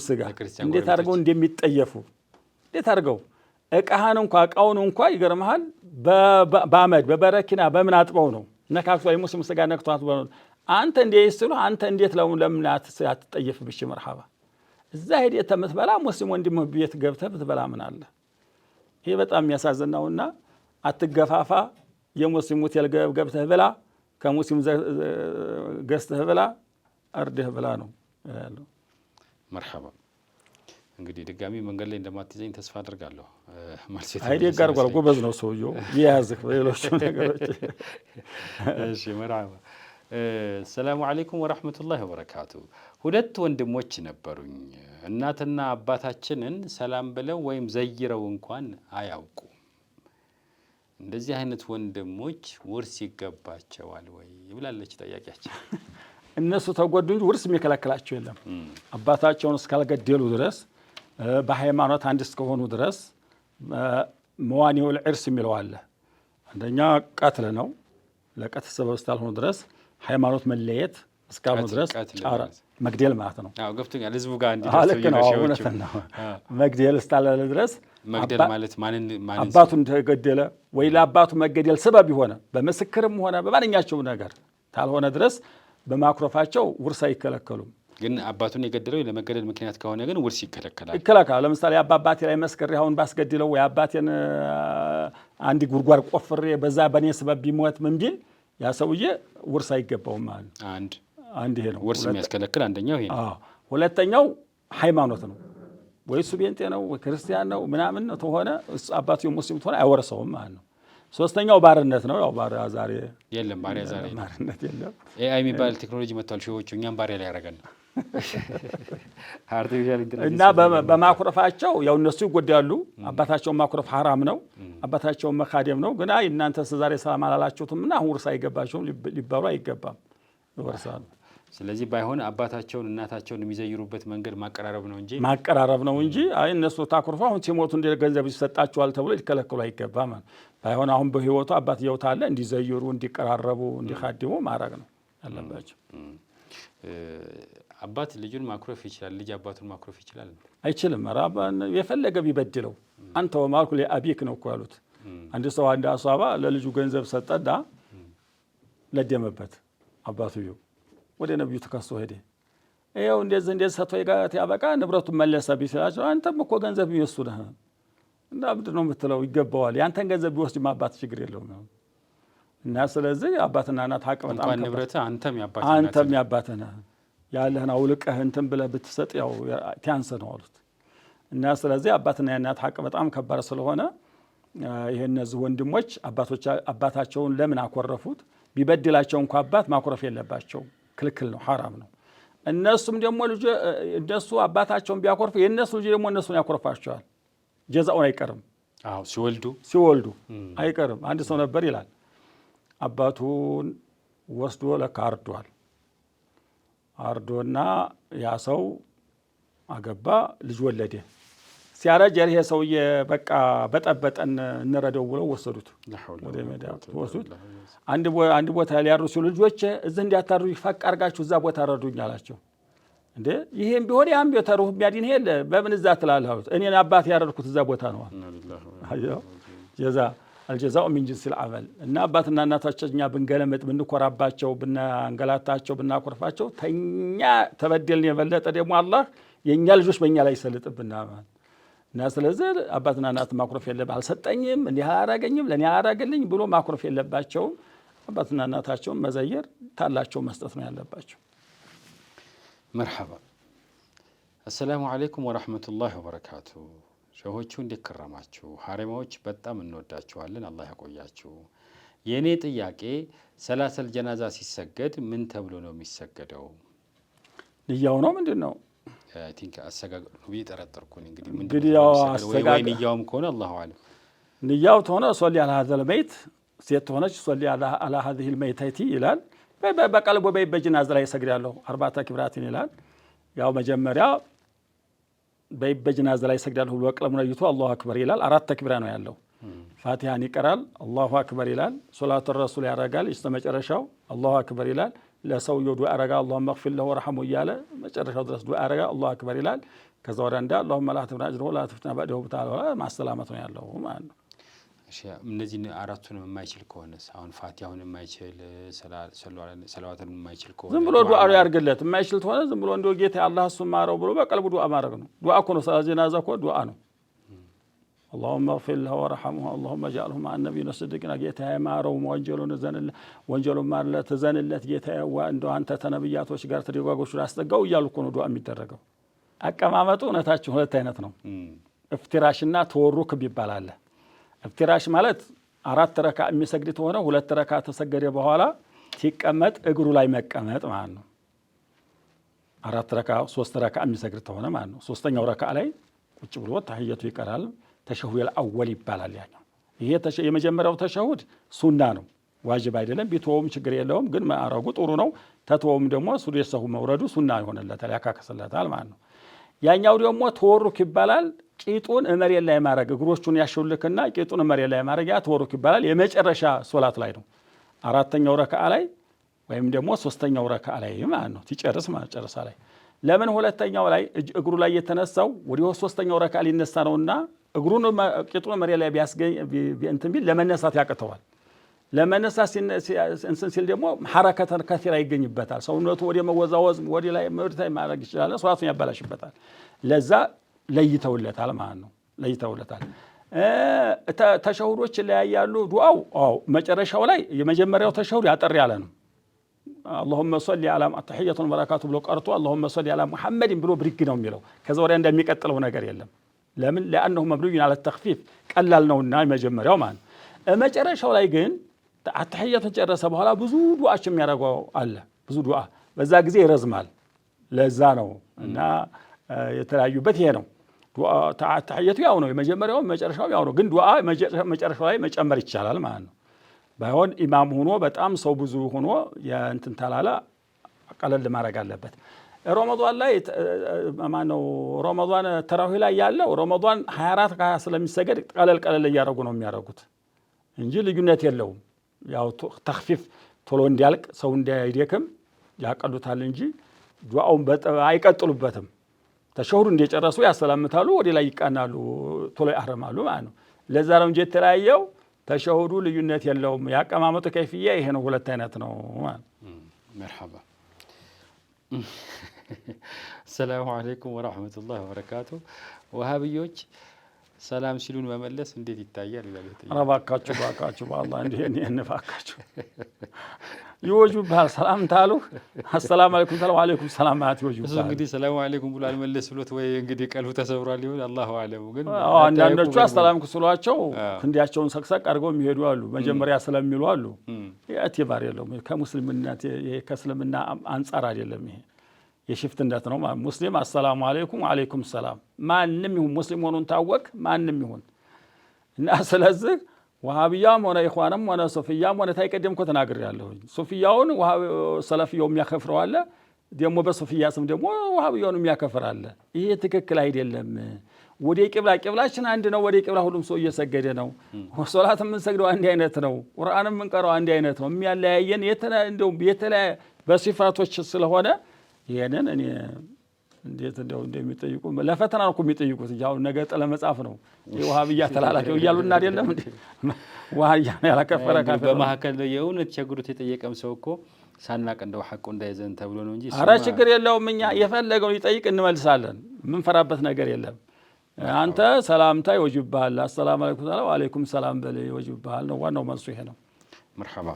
ስጋ እንዴት አድርገው እንደሚጠየፉ እንዴት አድርገው እቃውን እንኳ ይገርምሃል በአመድ በበረኪና በምን አጥበው ነው ነካክቶ የሙስሊም ስጋ ነክቷት አንተ እንዴት ሲሉ አንተ እንዴት ለምን አትጠየፍም? እሺ መርሐባ እዛ ሄደህ ተምትበላ ሙስሊም ወንድም ቤት ገብተህ ብትበላ ምን አለ? ይሄ በጣም የሚያሳዝን ነውና አትገፋፋ። የሙስሊም ሆቴል ገብተህ ብላ፣ ከሙስሊም ገዝተህ ብላ፣ አርደህ ብላ ነው ያለው። መርሐባ እንግዲህ ድጋሚ መንገድ ላይ እንደማትይዘኝ ተስፋ አድርጋለሁ። አይዴ ጋር ጎበዝ ነው ሰውየው ይያዝህ ሌሎች ነገሮች። እሺ መርሐባ። ሰላሙ አለይኩም ወራህመቱላሂ ወበረካቱ። ሁለት ወንድሞች ነበሩኝ። እናትና አባታችንን ሰላም ብለው ወይም ዘይረው እንኳን አያውቁ። እንደዚህ አይነት ወንድሞች ውርስ ይገባቸዋል ወይ ብላለች ጠያቂያችን። እነሱ ተጎዱ እንጂ ውርስ የሚከለክላቸው የለም። አባታቸውን እስካልገደሉ ድረስ በሃይማኖት አንድ እስከሆኑ ድረስ መዋኒው العرس የሚለው አለ። አንደኛ ቀትል ነው። ለቀትል ሰበብ እስካልሆኑ ድረስ ሃይማኖት መለየት እስካልሆኑ ድረስ ጫራ መግደል ማለት ነው። አዎ ገብቶኛል። ህዝቡ ጋር እንዲደርስ ነው መግደል እስካላለ ድረስ መግደል ማለት ማንን አባቱን ተገደለ ወይ ለአባቱ መገደል ሰበብ ይሆነ በመስክርም ሆነ በማንኛቸው ነገር ታልሆነ ድረስ በማክሮፋቸው ውርስ አይከለከሉም። ግን አባቱን የገደለው ለመገደል ምክንያት ከሆነ ግን ውርስ ይከለከላል። ለምሳሌ አባቴ ላይ መስከሬ አሁን ባስገድለው ወይ አባቴን አንድ ጉድጓድ ቆፍሬ በዛ በኔ ሰበብ ቢሞት ምን ቢል ያ ሰውዬ ውርስ አይገባውም ማለት አንድ ይሄ ነው ውርስ የሚያስከለክል አንደኛው ይሄ ነው። ሁለተኛው ሃይማኖት ነው። ወይ እሱ ጴንጤ ነው ወይ ክርስቲያን ነው ምናምን ተሆነ አባቱ ሙስሊም ተሆነ አይወርሰውም ማለት ነው። ሶስተኛው ባርነት ነው። ያው ባሪያ ዛሬ የለም፣ ባሪያ ዛሬ ባርነት የለም። ኤአይ የሚባል ቴክኖሎጂ መጥቷል። ሺዎቹ እኛም ባሪያ ላይ ያደርገን አርቲፊሻል ኢንተለጀንስ እና በማኩረፋቸው ያው እነሱ ይጎዳሉ። አባታቸውን ማኩረፍ ሐራም ነው። አባታቸውን መካደም ነው። ግን አይ እናንተ ዛሬ ሰላም አላላችሁትምና አሁን ውርስ አይገባቸውም ሊባሉ አይገባም፣ ይወርሳሉ። ስለዚህ ባይሆን አባታቸውን እናታቸውን የሚዘይሩበት መንገድ ማቀራረብ ነው እንጂ አይ እነሱ ታኩርፋ አሁን ሲሞቱ እንደ ገንዘብ ይሰጣቸዋል ተብሎ ሊከለከሉ አይገባም። ባይሆን አሁን በህይወቱ አባትየው ታለ እንዲዘይሩ፣ እንዲቀራረቡ፣ እንዲካድሙ ማድረግ ነው ያለባቸው። አባት ልጁን ማኩረፍ ይችላል፣ ልጅ አባቱን ማኩረፍ ይችላል? አይችልም። የፈለገ ቢበድለው አንተ ወማልኩ ለአቢክ ነው እኮ ያሉት። አንድ ሰው አንድ አሷባ ለልጁ ገንዘብ ሰጠና ለደመበት አባትየው ወደ ነብዩ ተከሶ ሄደ። ይሄው እንደዚህ ሰጥቶ ይጋት ያበቃ ንብረቱን መለሰ ቢስላቸው አንተም እኮ ገንዘብ ይወስዱ ነህ እና አብድ ነው የምትለው ይገባዋል። ያንተን ገንዘብ ቢወስድ ማባት ችግር የለውም ነው። እና ስለዚህ አባትና እናት ሀቅ በጣም እንኳን ንብረት አንተም ያባተና ያለህን አውልቀህ እንትን ብለህ ብትሰጥ ያው ቲያንስ ነው አሉት። እና ስለዚህ አባትና እናት ሀቅ በጣም ከባድ ስለሆነ ይሄ እነዚህ ወንድሞች አባታቸውን ለምን አኮረፉት? ቢበድላቸው እንኳን አባት ማኮረፍ የለባቸው፣ ክልክል ነው፣ ሐራም ነው። እነሱም ደግሞ እነሱ አባታቸውን ቢያኮርፉ የእነሱ ልጅ ደግሞ እነሱን ያኮርፋቸዋል። ጀዛውን አይቀርም። ሲወልዱ አይቀርም። አንድ ሰው ነበር ይላል አባቱን ወስዶ ለካ አርዶና ያ ሰው አገባ፣ ልጅ ወለደ። ሲያረጅ ይሄ ሰውዬ በቃ በጠበጠን እንረደው ብለው ወሰዱት። ወደ ሜዳ ወሰዱት። አንድ ቦታ ሊያርዱ ሲሉ ልጆች እዚህ እንዲያታርዱ ፈቅ አድርጋችሁ እዛ ቦታ ረዱኝ አላቸው። እንዴ ይሄም ቢሆን ያም ቢተሩህ ቢያዲን ሄለ በምን እዛ ትላለህ አሉት። እኔን አባት ያረድኩት እዛ ቦታ ነው። ጀዛ አልጀዛኡ ሚን ጂንሲል ዐመል። እና አባትና እናታችን እኛ ብንገለመጥ ብንኮራባቸው ብናንገላታቸው ብናኮርፋቸው ተኛ ተበደልን የበለጠ ደግሞ አላህ የኛ ልጆች በእኛ ላይ ይሰልጥብናል። እና ስለዚህ አባትና እናት ማኩረፍ የለባቸውም። አልሰጠኝም እንዲህ አላረገኝም ለኔ አላረገልኝ ብሎ ማኩረፍ የለባቸውም። አባትና እናታቸውን መዘየር ታላቸው መስጠት ነው ያለባቸው። መርሐባ። አሰላሙ አለይኩም ወራህመቱላሂ ወበረካቱ። ሸሆቹ እንዴት ከረማችሁ? ሐሪማዎች በጣም እንወዳችኋለን፣ አላህ ያቆያችሁ። የኔ ጥያቄ ሰላተል ጀናዛ ሲሰገድ ምን ተብሎ ነው የሚሰገደው? ንያው ነው ምንድን ነው? አይ ቲንክ አሰጋገዱ ነው እየጠረጠርኩኝ። እንግዲህ ያው አሰጋገዱ ወይ ንያውም ከሆነ አላሁ አለም። ንያው ተሆነ ሶሊ አላ ሀዘል በይት ሴት ሆነች ሶሊ አላ ሀዚህ ልመይተቲ ይላል። በቀልቦ በጀናዛ ላይ ይሰግዳለሁ 40 ተክቢራትን ይላል። ያው መጀመሪያ በጀናዛ ላይ ይሰግዳለሁ ብሎ ቀለሙን አይቶ አላሁ አክበር ይላል። 4 ተክቢራ ነው ያለው። ፋቲሃን ይቀራል፣ አላሁ አክበር ይላል። ሶላቱ ረሱል ያረጋል። እስከመጨረሻው አላሁ አክበር ይላል። ለሰውየው ዱዓ ያረጋ አላሁመ እግፊር ለሁ ወርሐሙ እያለ መጨረሻው ድረስ ዱዓ ያረጋ አላሁ አክበር ይላል። ከዛ ወዲያ አላሁመ ላ ተፍትና አጅረሁ ወላ ተፍትና በዕደሁ ብታለ ማሰላመት ነው ያለው ማለት ነው። እነዚህ አራቱንም የማይችል ከሆነስ አሁን ፋቲሃውን የማይችል ሰላዋትን የማይችል ከሆነ ዝም ብሎ ዱዓ ያርግለት የማይችል ከሆነ ዝም ብሎ እንደው ጌታ አላህ እሱን ማረው ብሎ በቀልቡ ዱዓ ማድረግ ነው። ዱዓ እኮ ነው። ሰላት ጀናዛ እኮ ዱዓ ነው። اللهم اغفر له وارحمه اللهم اجعله مع النبيين والصديقين ጌታ ማረው ወንጀሉን ዘንለት ወንጀሉን ማርለት ዘንለት ጌታ እንደው አንተ ተነብያቶች ጋር ተደጋጎቹ አስጠጋው እያሉ እኮ ነው ዱዓ የሚደረገው። አቀማመጡ እውነታችን ሁለት አይነት ነው። እፍትራሽና ተወሩክ ይባላል። እፍትራሽ ማለት 4 ረካ የሚሰግድ ሆነ 2 ረካ ተሰገደ በኋላ ሲቀመጥ እግሩ ላይ መቀመጥ ማለት ነው። 4 ረካ 3 ረካ የሚሰግድ ሆነ ማለት ነው። 3ኛው ረካ ላይ ቁጭ ብሎ ተህየቱ ይቀራል። ተሸሁድ አልአወል ይባላል። ያኛው ይሄ የመጀመሪያው ተሸሁድ ሱና ነው፣ ዋጅብ አይደለም። ቢተውም ችግር የለውም፣ ግን ማረጉ ጥሩ ነው። ተተውም ደግሞ ሱጁድ ሰሁ መውረዱ ሱና ይሆንለታል፣ ያካከሰለታል ማለት ነው። ያኛው ደግሞ ተወሩክ ይባላል። ቂጡን መሬት ላይ ማረግ እግሮቹን ያሸውልክና ቂጡን መሬት ላይ ማረግ ያ ተወሩክ ይባላል። የመጨረሻ ሶላት ላይ ነው። 4ኛው ረካዓ ላይ ወይም ደግሞ 3ኛው ረካዓ ላይ ማለት ነው። ሲጨርስ ማለት ጨርሳ ላይ ለምን 2ኛው ላይ እግሩ ላይ የተነሳው ወዲህ 3ኛው ረካዓ ሊነሳ ነውና እግሩን ቂጡን መሬት ላይ ቢያስገኝ እንትን ቢል ለመነሳት ያቅተዋል። ለመነሳት ሲል ደግሞ ሐረከተን ከሲራ ይገኝበታል። ሰውነቱ ወደ መወዛወዝ ወደ ላይ መርታይ ማድረግ ይችላል። ሶላቱን ያበላሽበታል። ለዛ ለይተውለታል ማለት ነው። ለይተውለታል። ተሸሁዶች ላይ ያሉ ዱዓው መጨረሻው ላይ የመጀመሪያው ተሸሁድ ያጠር ያለ ነው። اللهم صل على تحية وبركاته ብሎ ቀርቶ اللهم صل على محمد ብሎ ብሪግ ነው የሚለው። ከዛ ወዲያ እንደሚቀጥለው ነገር የለም። ለምን لانه مبني على التخفيف ቀላል ነውና የመጀመሪያው ማለት መጨረሻው ላይ ግን ተህየቱን ጨረሰ በኋላ ብዙ ዱዓዎች የሚያደርገው አለ። ብዙ ዱዓ በዛ ጊዜ ይረዝማል። ለዛ ነው እና የተለያዩበት ይሄ ነው። ዱዓ ተህየቱ ያው ነው፣ የመጀመሪያው መጨረሻው ያው ነው። ግን ዱዓ መጨረሻው ላይ መጨመር ይቻላል ማለት ነው። ባይሆን ኢማም ሆኖ በጣም ሰው ብዙ ሆኖ የእንትን ታላላ ቀለል ማድረግ አለበት። ረመዳን ላይ ማነው ረመዳን ተራዊህ ላይ ያለው ረመዳን 24 ስለሚሰገድ ቀለል እያደረጉ ነው የሚያደርጉት እንጂ ልዩነት የለውም። ያው ተኽፊፍ ቶሎ እንዲያልቅ ሰው እንዳይደክም ያቀሉታል እንጂ ዱዓውን አይቀጥሉበትም። ተሸሁድ እንደጨረሱ ያሰላምታሉ፣ ወደ ላይ ይቃናሉ፣ ቶሎ ያህረማሉ ማለት ነው። ለዛ ነው እንጂ የተለያየው ተሸሁዱ ልዩነት የለውም። ያቀማመጡ ከይፍያ ይሄ ነው፣ ሁለት አይነት ነው ማለት መርሐባ። ሰላሙ አለይኩም ወራህመቱላሂ ወበረካቱ። ወሃቢዮች ሰላም ሲሉን መመለስ እንዴት ይታያል ይላል። እባካችሁ በአላህ እንዴ እንፋካችሁ ይወጁብሃል። ሰላም ታሉ አሰላሙ አለይኩም ተላው አለይኩም ሰላም ማለት ይወጁብሃል። እሱ እንግዲህ ሰላሙ አለይኩም ብሎ አልመለስ ብሎት ወይ እንግዲህ ቀልቡ ተሰብሯል ይሁን አላሁ አለም። ግን አንዳንዶቹ አሰላም ኩስሏቸው ክንዲያቸውን ሰቅሰቅ አድርገው የሚሄዱ አሉ። መጀመሪያ ስለሚሉ አሉ። የእቲባር የለውም። ከሙስሊምነት ከእስልምና አንጻር አይደለም። ይሄ የሽፍትነት ነው። ሙስሊም አሰላሙ አለይኩም ወአለይኩም ሰላም ማንም ይሁን ሙስሊም ሆኖን ታወቅ ማንም ይሁን እና ስለዚህ ወሃቢያም ሆነ ኢኽዋንም ሆነ ሱፊያም ሆነ ታይቀደም እኮ ተናግሬያለሁ። ሱፊያውን ሰለፊያው የሚያከፍረው አለ፣ ደግሞ በሱፊያ ስም ደግሞ ወሃቢያውን የሚያከፍር አለ። ይሄ ትክክል አይደለም። ወደ ቂብላችን አንድ ነው። ወደ ቂብላ ሁሉም ሰው እየሰገደ ነው። ሶላት የምንሰግደው አንድ አይነት ነው። ቁርአን የምንቀረው አንድ አይነት ነው። የሚያለያየን የተለያየ በሲፋቶች ስለሆነ ይሄንን እኔ እንዴት እንደሚጠይቁ ለፈተና ነው እኮ የሚጠይቁት። ያው ነገ ጠለ መጻፍ ነው የወሃቢያ ተላላኪው እያሉና አይደለም እንዴ? ወሃቢያ ያላከፈረ ካፈረ በመሐከል የእውነት ቸግሮት የጠየቀም ሰው እኮ ሳናቅ እንደው ሐቁ እንዳይዘን ተብሎ ነው እንጂ ኧረ ችግር የለውም። እኛ የፈለገው ይጠይቅ እንመልሳለን። ምን ፈራበት ነገር የለም። አንተ ሰላምታ ይወጅብሃል። አሰላሙ አለይኩም ወአለይኩም ሰላም በል ይወጅብሃል ነው ዋናው መልሱ ይሄ ነው። መርሐባ።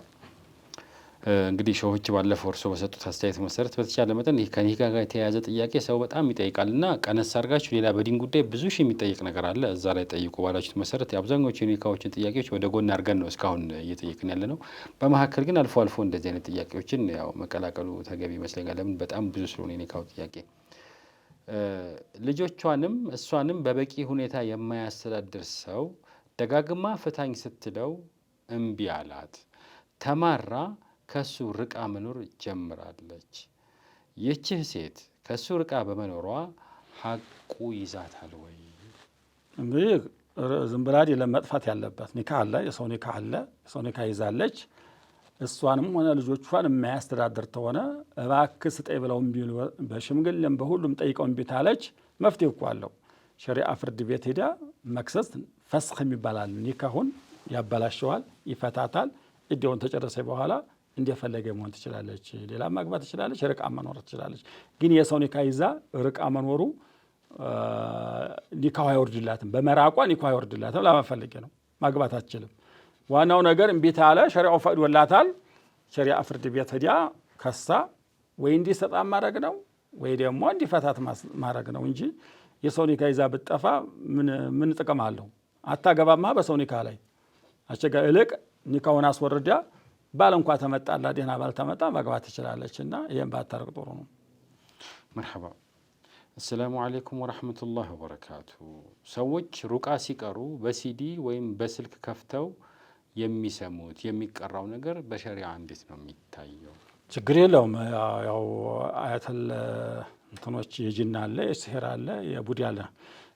እንግዲህ ሸሆች ባለፈው እርሶ በሰጡት አስተያየት መሰረት በተቻለ መጠን ይህ ከኒካ ጋር የተያያዘ ጥያቄ ሰው በጣም ይጠይቃልና ቀነስ አድርጋችሁ ሌላ በዲን ጉዳይ ብዙ ሺህ የሚጠይቅ ነገር አለ፣ እዛ ላይ ጠይቁ ባላችሁት መሰረት የአብዛኞቹ የኒካዎችን ጥያቄዎች ወደ ጎን አድርገን ነው እስካሁን እየጠየቅን ያለ ነው። በመካከል ግን አልፎ አልፎ እንደዚህ አይነት ጥያቄዎችን ያው መቀላቀሉ ተገቢ ይመስለኛል። ለምን በጣም ብዙ ስለሆነ የኒካው ጥያቄ ልጆቿንም እሷንም በበቂ ሁኔታ የማያስተዳድር ሰው ደጋግማ ፍታኝ ስትለው እምቢ አላት። ተማራ ከሱ ርቃ መኖር ጀምራለች። ይህች ሴት ከሱ ርቃ በመኖሯ ሐቁ ይዛታል ወይ? እንግዲህ ዝም ብላ አይደለም መጥፋት ያለባት። ኒካ አለ፣ የሰው ኒካ አለ። የሰው ኒካ ይዛለች። እሷንም ሆነ ልጆቿን የማያስተዳድር ተሆነ እባክህ ስጠኝ ብለው እምቢ በሽምግልም በሁሉም ጠይቀው እምቢ ታለች፣ መፍትሄ እኮ አለው። ሸሪዓ ፍርድ ቤት ሄዳ መክሰስ ፈስኽ የሚባላል ኒካሁን ያበላሸዋል፣ ይፈታታል። እዲያውን ተጨረሰ በኋላ እንደፈለገ መሆን ትችላለች፣ ሌላ ማግባት ትችላለች፣ ርቃ መኖር ትችላለች። ግን የሰው ኒካህ ይዛ ርቃ መኖሩ ኒካህ አይወርድላትም። በመራቋ ኒካህ አይወርድላትም። ለማፈልጌ ነው፣ ማግባት አትችልም። ዋናው ነገር እምቢ ታለ ሸሪዓው ፈቅዶላታል። ሸሪዓ ፍርድ ቤት ሄዳ ከሳ ወይ እንዲሰጣ ማድረግ ነው ወይ ደግሞ እንዲፈታት ማድረግ ነው እንጂ የሰው ኒካህ ይዛ ብትጠፋ ምን ጥቅም አለው? አታገባማ በሰው ኒካህ ላይ አስቸጋሪ። እልቅ ኒካውን አስወርዳ ባል እንኳ ተመጣላ ደህና ባል ተመጣ ማግባት ትችላለች። እና ይሄን ባታረቅ ጥሩ ነው። መርሐባ። አሰላሙ አለይኩም ወራህመቱላሂ ወበረካቱ። ሰዎች ሩቃ ሲቀሩ በሲዲ ወይም በስልክ ከፍተው የሚሰሙት የሚቀራው ነገር በሸሪዓ እንዴት ነው የሚታየው? ችግር የለውም። ያው አያተል እንትኖች የጅና አለ፣ የሲህር አለ፣ የቡዲ አለ።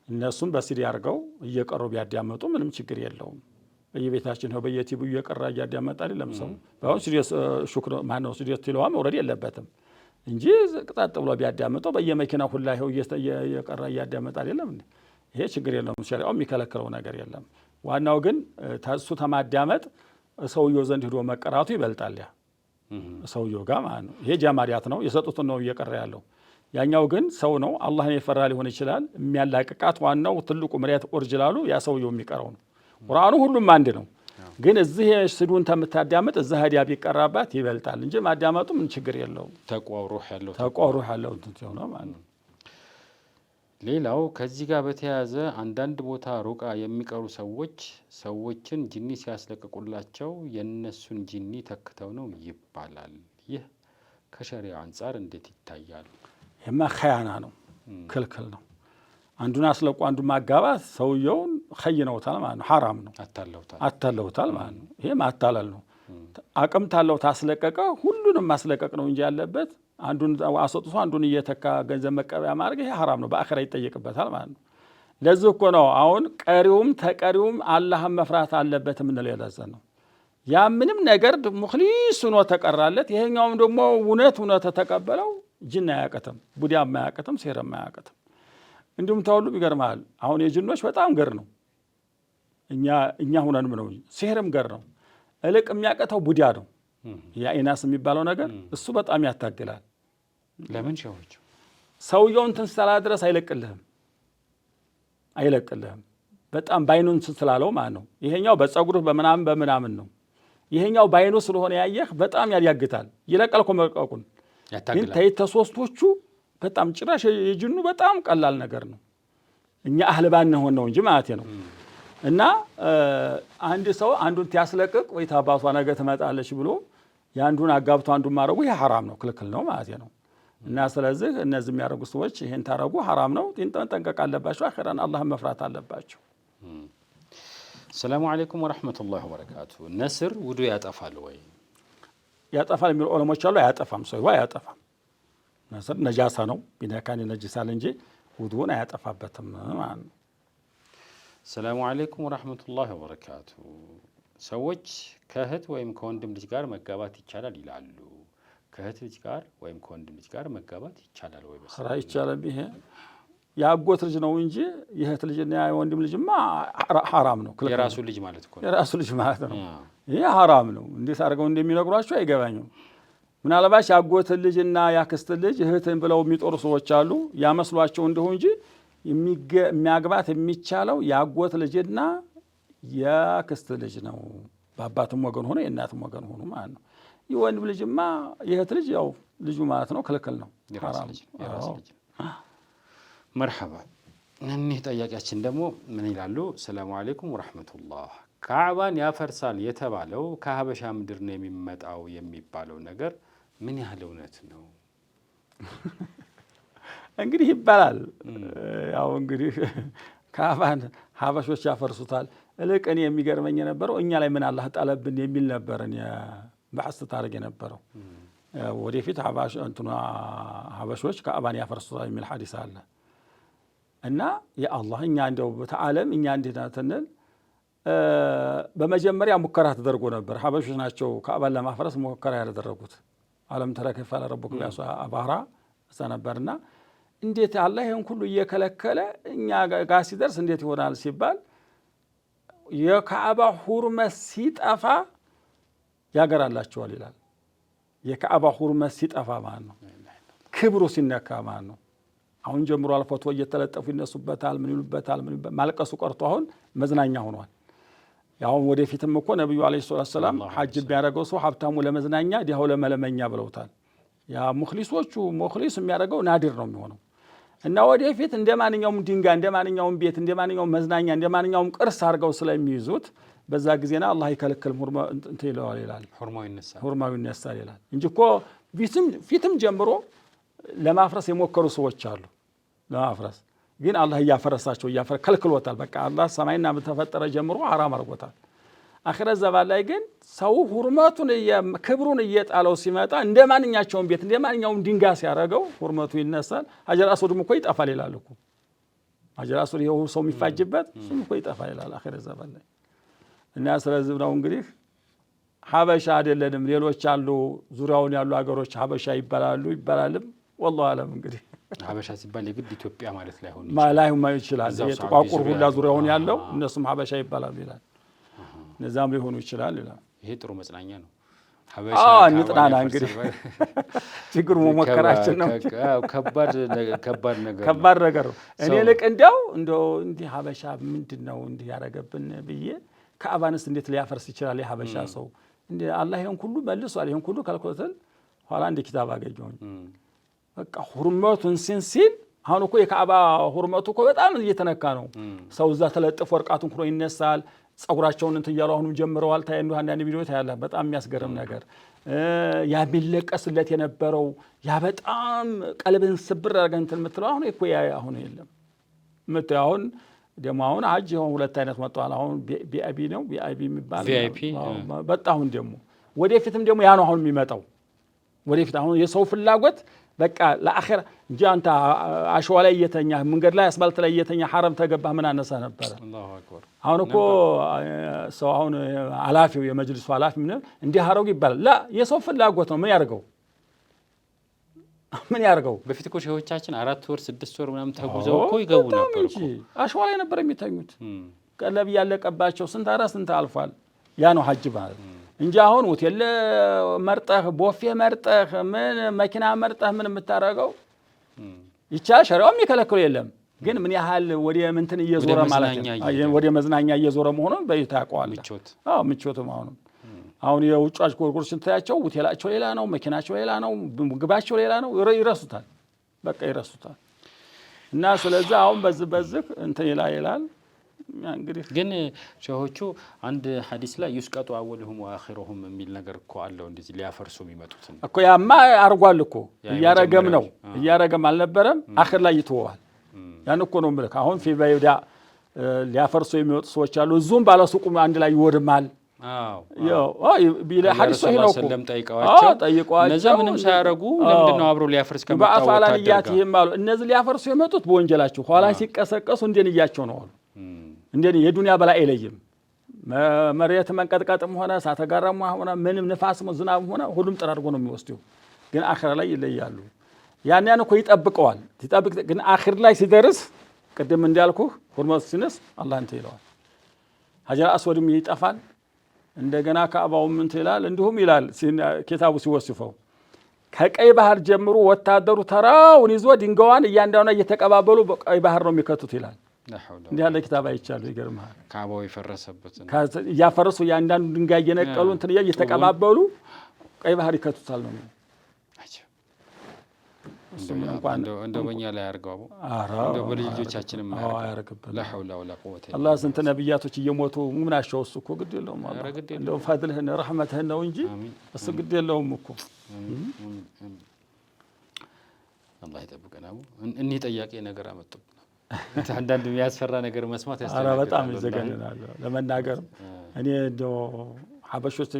እነሱም በሲዲ አድርገው እየቀሩ ቢያዳመጡ ምንም ችግር የለውም። በየቤታችን ነው በየቲቡ እየቀራ እያዳመጣ አይደለም ሰው። አሁን ሲዲስ ሹክር ማነው ሲዲስ ትለዋ መውረድ የለበትም እንጂ ቅጣጥ ብሎ ቢያዳመጠው በየመኪናው ሁላ ይኸው እየቀራ እያዳመጣ አይደለም እንዴ? ይሄ ችግር የለውም። ሸሪዓው የሚከለክለው ነገር የለም። ዋናው ግን እሱ ተማዳመጥ ሰውየው ዘንድ ሄዶ መቀራቱ ይበልጣል። ያ ሰውየው ጋር ማለት ነው። ይሄ ጃማሪያት ነው፣ የሰጡትን ነው እየቀራ ያለው። ያኛው ግን ሰው ነው፣ አላህን የፈራ ሊሆን ይችላል። የሚያላቅቃት ዋናው ትልቁ መሪያት ኦሪጂናሉ ያ ሰውየው የሚቀረው ነው። ቁርአኑ ሁሉም አንድ ነው። ግን እዚህ ስዱን ተምታዳምጥ እዛ ሀዲያ ቢቀራባት ይበልጣል እንጂ ማዳመጡ ምን ችግር የለውም። ተቋሩህ ያለው እንትን ነው ማለት ነው። ሌላው ከዚህ ጋር በተያያዘ አንዳንድ ቦታ ሩቃ የሚቀሩ ሰዎችን ጂኒ ሲያስለቅቁላቸው የነሱን ጂኒ ተክተው ነው ይባላል። ይህ ከሸሪዓ አንጻር እንዴት ይታያል? ይሄማ ኸያና ነው፣ ክልክል ነው። አንዱን አስለቁ አንዱን ማጋባት ሰውየውን ኸይነውታል ማለት ነው። ሐራም ነው፣ አታለውታል ማለት ነው። ይሄ ማታለል ነው። አቅም ታለው ታስለቀቀ ሁሉንም ማስለቀቅ ነው እንጂ ያለበት አንዱን አሰጥቶ አንዱን እየተካ ገንዘብ መቀበያ ማድረግ ይሄ ሐራም ነው። በአኺራ ይጠየቅበታል ማለት ነው። ለዚህ እኮ ነው አሁን ቀሪውም ተቀሪውም አላህን መፍራት አለበት የምንለው። የለዘን ነው ያ ምንም ነገር ሙኽሊስ ሆኖ ተቀራለት። ይሄኛውም ደግሞ እውነት ተቀበለው ጅን አያቀተም፣ ቡዲያም አያቀተም፣ ሲህርም አያቀተም። እንዲሁም ተሁሉም ይገርማል። አሁን የጅኖች በጣም ገር ነው። እኛ ሁነንም ነው። ሲህርም ገር ነው። እልቅ የሚያቀተው ቡዲያ ነው። የኢናስ የሚባለው ነገር እሱ በጣም ያታግላል። ለምን ሸዎች ሰውየውን ትንስላ ድረስ አይለቅልህም። በጣም ባይኑን ስላለው ማለት ነው። ይሄኛው በጸጉርህ በምናምን ነው። ይሄኛው ባይኑ ስለሆነ ያየህ በጣም ያዳግታል። ይለቀልኮ መልቀቁን ግን ተሶስቶቹ በጣም ጭራሽ የጅኑ በጣም ቀላል ነገር ነው። እኛ አህልባን ሆን ነው እንጂ ማለት ነው። እና አንድ ሰው አንዱን ያስለቅቅ ወይ ታባቷ ነገ ትመጣለች ብሎ ያንዱን አጋብቶ አንዱን ማረጉ ይሄ ሐራም ነው፣ ክልክል ነው ማለት ነው። እና ስለዚህ እነዚህ የሚያደርጉ ሰዎች ይሄን ታረጉ ሐራም ነው፣ ጠንቀቅ አለባቸው። አኺራን አላህን መፍራት አለባቸው። ሰላሙ አለይኩም ወራህመቱላሂ ወበረካቱ። ነስር ውዱ ያጠፋል ወይ? ያጠፋል የሚሉ ዑለሞች አሉ። አያጠፋም፣ ሰው አያጠፋም። ነስር ነጃሳ ነው፣ ቢነካን ይነጅሳል እንጂ ውዱን አያጠፋበትም ማለት ነው። ሰላሙ አለይኩም ወራህመቱላሂ ወበረካቱ። ሰዎች ከእህት ወይም ከወንድም ልጅ ጋር መጋባት ይቻላል ይላሉ። ከእህት ልጅ ጋር ወይም ከወንድም ልጅ ጋር መጋባት ይቻላል ወይ? ስራ ይቻላል። ይሄ የአጎት ልጅ ነው እንጂ የእህት ልጅና የወንድም ልጅማ ሐራም ነው። የራሱ ልጅ ማለት እኮ ነው። የራሱ ልጅ ማለት ነው። ይሄ ሐራም ነው። እንዴት አድርገው እንደሚነግሯቸው አይገባኝም። ምናልባት የአጎት ልጅና የአክስት ልጅ እህትን ብለው የሚጦሩ ሰዎች አሉ። ያመስሏቸው እንደሆነ እንጂ የሚያግባት የሚቻለው የአጎት ልጅና የአክስት ልጅ ነው። በአባትም ወገን ሆኖ የእናትም ወገን ሆኖ ማለት ነው። የወንድም ልጅማ የእህት ልጅ ያው ልጁ ማለት ነው፣ ክልክል ነው። መርሐባ። እኒህ ጠያቂያችን ደግሞ ምን ይላሉ? ሰላሙ አለይኩም ወራህመቱላህ። ካዕባን ያፈርሳል የተባለው ከሀበሻ ምድር ነው የሚመጣው የሚባለው ነገር ምን ያህል እውነት ነው? እንግዲህ ይባላል። ያው እንግዲህ ካዕባን ሀበሾች ያፈርሱታል። እልቅ እኔ የሚገርመኝ የነበረው እኛ ላይ ምን አላህ ጣለብን የሚል ነበር። በሐስ ታረግ የነበረው ወደፊት ሀበሾች ካዕባን ያፈርሱታል የሚል ሐዲስ አለ እና የአላህ እኛ እንደው በተዓለም እኛ እንዴት ናትንል በመጀመሪያ ሙከራ ተደርጎ ነበር። ሀበሾች ናቸው ካዕባን ለማፍረስ ሙከራ ያደረጉት። አለም ተረ ከይፈ ፈዐለ ረቡከ ቢአስሓቢል አባራ እዛ ነበርና እንዴት አላህ ይሄን ሁሉ እየከለከለ እኛ ጋር ሲደርስ እንዴት ይሆናል ሲባል የካዕባ ሁርመት ሲጠፋ ያገራላቸዋል ይላል። የካዕባ ሁርመት ሲጠፋ ማለት ነው፣ ክብሩ ሲነካ ማለት ነው። አሁን ጀምሮ አልፎቶ እየተለጠፉ ይነሱበታል፣ ምን ይሉበታል፣ ማልቀሱ ቀርቶ አሁን መዝናኛ ሆኗል። ያው ወደፊትም እኮ ነብዩ አለይሂ ሰላም ሐጅ ቢያደርገው ሰው ሀብታሙ ለመዝናኛ ዲያው ለመለመኛ ብለውታል። ያ ሙኽሊሶቹ ሙኽሊስ የሚያደርገው ናዲር ነው የሚሆነው እና ወደፊት እንደማንኛውም ድንጋይ እንደማንኛውም ቤት እንደማንኛውም መዝናኛ እንደማንኛውም ቅርስ አድርገው ስለሚይዙት በዛ ጊዜና አላህ ይከለክል እንትን ይለዋል ይላል፣ ሁርማው ይነሳል ይላል እንጂ እኮ ፊትም ጀምሮ ለማፍረስ የሞከሩ ሰዎች አሉ። ለማፍረስ ግን አላህ እያፈረሳቸው ከልክሎታል። በቃ አላህ ሰማይና በተፈጠረ ጀምሮ ሐራም አድርጎታል። አኺረት ዘባን ላይ ግን ሰው ሁርመቱን ክብሩን እየጣለው ሲመጣ እንደማንኛቸውም ቤት እንደማንኛውም ድንጋይ ሲያደርገው ሁርመቱ ይነሳል። ሀጀር አስወድም እኮ ይጠፋል ይላል እኮ ሀጀር አስወድ ይኸው ሰው የሚፋጅበት እሱም እኮ ይጠፋል ይላል አኺረት ዘባን ላይ። እና ስለዚህ ነው እንግዲህ ሀበሻ አይደለንም ሌሎች አሉ ዙሪያውን ያሉ ሀገሮች ሀበሻ ይባላልም ወላሂ አለም። እንግዲህ ሀበሻ ሲባል የግድ ኢትዮጵያ ማለት ላይሆን ይችላል። የጥቋቁር ሁላ ዙሪያውን ያለው እነሱም ሀበሻ ይባላሉ ይላል። እነዛም ሊሆኑ ይችላል ይላል። ይሄ ጥሩ መጽናኛ ነው። እንጥናና እንግዲህ ችግሩ መሞከራችን ነው። ከባድ ነገር ነው። እኔ ልቅ እንደው እንዲህ ሀበሻ ምንድነው እንዲህ ያረገብን ብዬ ካዕባንስ እንዴት ሊያፈርስ ይችላል የሀበሻ ሰው? እንደ አላህ ይሄን ሁሉ መልሷል፣ ይሄን ሁሉ ከልኮተል ኋላ እንደ ኪታብ አገኘሁኝ። በቃ ሁርመቱን ሲል አሁን እኮ የካዕባ ሁርመቱ እኮ በጣም እየተነካ ነው። ሰው እዛ ተለጥፎ ወርቃቱን እኮ ይነሳል። ጸጉራቸውን እንትን እያሉ አሁንም ጀምረዋል። ታየንዱ አንዳንድ ቪዲዮ ታያለህ። በጣም የሚያስገርም ነገር ያ ቢለቀስለት የነበረው ያ በጣም ቀልብን ስብር አድርገህ እንትን የምትለው አሁን እኮ ያ አሁን የለም። አሁን ደግሞ አሁን ሀጅ ሁለት አይነት መጥቷል። አሁን ቪአይፒ ነው ቪአይፒ የሚባል በጣም ደግሞ ወደፊትም ደግሞ ያ ነው አሁን የሚመጣው ወደፊት። አሁን የሰው ፍላጎት በቃ ለአኺራ እንጂ አንተ አሸዋ ላይ እየተኛ መንገድ ላይ አስፋልት ላይ እየተኛ ሐረም ተገባህ ምን አነሳ ነበር? አላሁ አክበር። አሁን እኮ ሰው አሁን ኃላፊው የመጅልሱ ኃላፊ ምን እንዲህ አረጉ ይባላል። ላ የሰው ፍላጎት ነው። ምን ያርገው? በፊት እኮ ሼሆቻችን 4 ወር 6 ወር ምናምን ተጉዘው እኮ ይገቡ ነበር እኮ አሸዋ ላይ ነበር የሚተኙት። ቀለብ ያለቀባቸው ስንት አልፏል። ያ ነው ሐጅ ማለት እንጂ አሁን ሆቴል መርጠህ ቦፌ መርጠህ ምን መኪና መርጠህ ምን የምታረገው ይቻላል። ሸሪዓውም የሚከለክለው የለም። ግን ምን ያህል ወደ እንትን እየዞረ ማለት ነው ወደ መዝናኛ እየዞረ መሆኑን በይታ ያውቀዋል። ምቾትም አሁን የውጭ ጎርጎር ስንታያቸው ሆቴላቸው ሌላ ነው፣ መኪናቸው ሌላ ነው፣ ምግባቸው ሌላ ነው። ይረሱታል፣ በቃ ይረሱታል። እና ስለዚህ አሁን በዚህ እንትን ይላል። እንግዲህ ግን ሸሆቹ አንድ ሐዲስ ላይ ይስቀጡ አወልሁም ወአኺሩሁም የሚል ነገር እኮ አለው። እንደዚህ ሊያፈርሱ የሚመጡት እኮ ያማ አርጓል እኮ እያረገም አልነበረም። አኺር ላይ ይተዋል። ያን እኮ ነው ምልክ። አሁን ፊበይዳ ሊያፈርሱ የሚወጡ ሰዎች አሉ። እዙም ባለሱቁም አንድ ላይ ይወድማል። ቢለ ሐዲስ ነው እኮ ጠይቀዋቸው እነዛ ምንም ሳያረጉ ለምንድነው አብሮ ሊያፈርስ ከመጣው ወታደር ይማሉ። እነዚህ ሊያፈርሱ የመጡት በወንጀላቸው ኋላ ሲቀሰቀሱ እንደንያቸው ነው አሉ። እንደኔ የዱንያ በላይ አይለይም። መሬት መንቀጥቀጥም ሆነ እሳተ ገሞራም ሆነ ምንም ንፋስም ዝናብም ሆነ ሁሉም ጠራርጎ ነው የሚወስደው። ግን አኺራ ላይ ይለያሉ። ያን እኮ ይጠብቀዋል። ግን አኺር ላይ ሲደርስ ቅድም እንዳልኩ ሁርመቱ ሲነስ አላህ እንትን ይለዋል። ሀጀር አስወድም ይጠፋል። እንደገና ካዕባውም እንትን ይላል። እንዲሁም ይላል ኪታቡ ሲወስፈው ከቀይ ባህር ጀምሮ ወታደሩ ተራውን ይዞ ድንጋዋን እያንዳንዱ እየተቀባበሉ በቀይ ባህር ነው የሚከቱት ይላል። እንዲህ ያለ ኪታብ አይቻለሁ። ይገርምሃል። ካዕባው የፈረሰበት እያፈረሱ እያንዳንዱ ድንጋይ እየነቀሉ እንትን እየተቀባበሉ ቀይ ባህር ይከቱታል ነው። እንደው በእኛ ላይ አርገው እንደው በልጆቻችንም አያርግብን። ላ ሐውለ ወላ ቁወተ አላህ ስንት ነብያቶች እየሞቱ ምን አሻው እሱ እኮ ግድ የለውም። እንደው ፈድልህን ረህመትህን ነው እንጂ እሱ ግድ የለውም እኮ። አላህ ይጠብቀን። እኒህ ጠያቄ ነገር አመጡብን። አንዳንድ የሚያስፈራ ነገር መስማት ያስፈልጋል። በጣም ይዘገንናል ለመናገር። እኔ እንደው ሀበሾች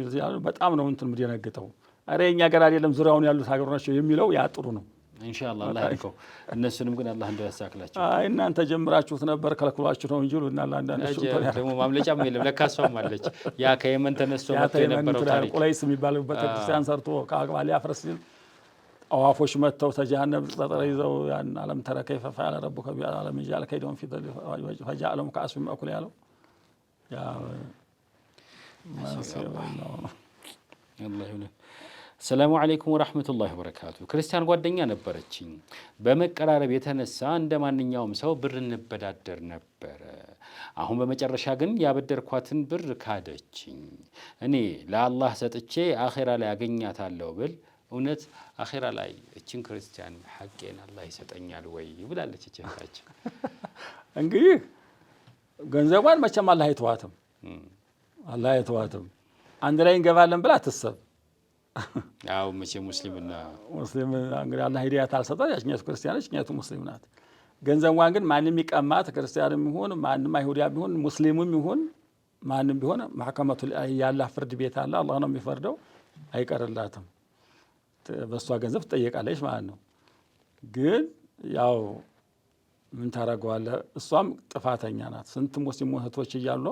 በጣም ነው እንትን የምደነግጠው። ኧረ የእኛ ሀገር አይደለም ዙሪያውን ያሉት ሀገር ናቸው የሚለው ያ ጥሩ ነው። ኢንሻአላህ አላህ ይልከው። እነሱንም ግን አላህ እንደው ያሳክላቸው። እናንተ ጀምራችሁት ነበር ከልክሏችሁ ነው እንጂ እና ለአንዳንዶች ደግሞ ማምለጫም የለም። ለካሷም አለች። ያ ከየመን ተነስቶ መጥቶ የነበረው ታሪክ ቁለይስ የሚባለው ቤተክርስቲያን ሰርቶ ከአቅባ ሊያፈርስ ሲል አዋፎች መጥተው ተጀሃነም ጠጠር ይዘው ያን ዓለም ተረ ከይፈ ፈዐለ ረቡከ ቢዐለም ይጃል ከይደውን ፊ ፈጀዐለሁም ከዐስፊን መእኩል ያለው ያ ሰላሙ አለይኩም ወራህመቱላሂ ወበረካቱ። ክርስቲያን ጓደኛ ነበረችኝ። በመቀራረብ የተነሳ እንደ ማንኛውም ሰው ብር እንበዳደር ነበረ። አሁን በመጨረሻ ግን ያበደርኳትን ብር ካደችኝ። እኔ ለአላህ ሰጥቼ አኼራ ላይ አገኛታለሁ ብል እውነት አኼራ ላይ እችን ክርስቲያን ሐቄን አላህ ይሰጠኛል ወይ ብላለች እህታችን። እንግዲህ ገንዘቧን መቼም አላህ አይተዋትም። አንድ ላይ እንገባለን ብላ አትሰብ። አው መቼ ሙስሊም እንግዲህ አላህ ሂዳያት አልሰጣት። ያችኛቱ ክርስቲያኖች እኛቱ ሙስሊም ናት። ገንዘቧን ግን ማንም ይቀማት፣ ክርስቲያንም ይሁን ማንም አይሁዳም ይሁን ሙስሊምም ይሁን ማንም ቢሆን ማህከመቱ ያላህ ፍርድ ቤት አለ። አላህ ነው የሚፈርደው። አይቀርላትም። በሷ ገንዘብ ትጠየቃለች ማለት ነው። ግን ያው ምን ታረገዋለህ? እሷም ጥፋተኛ ናት። ስንት ሙስሊም እህቶች እያሉ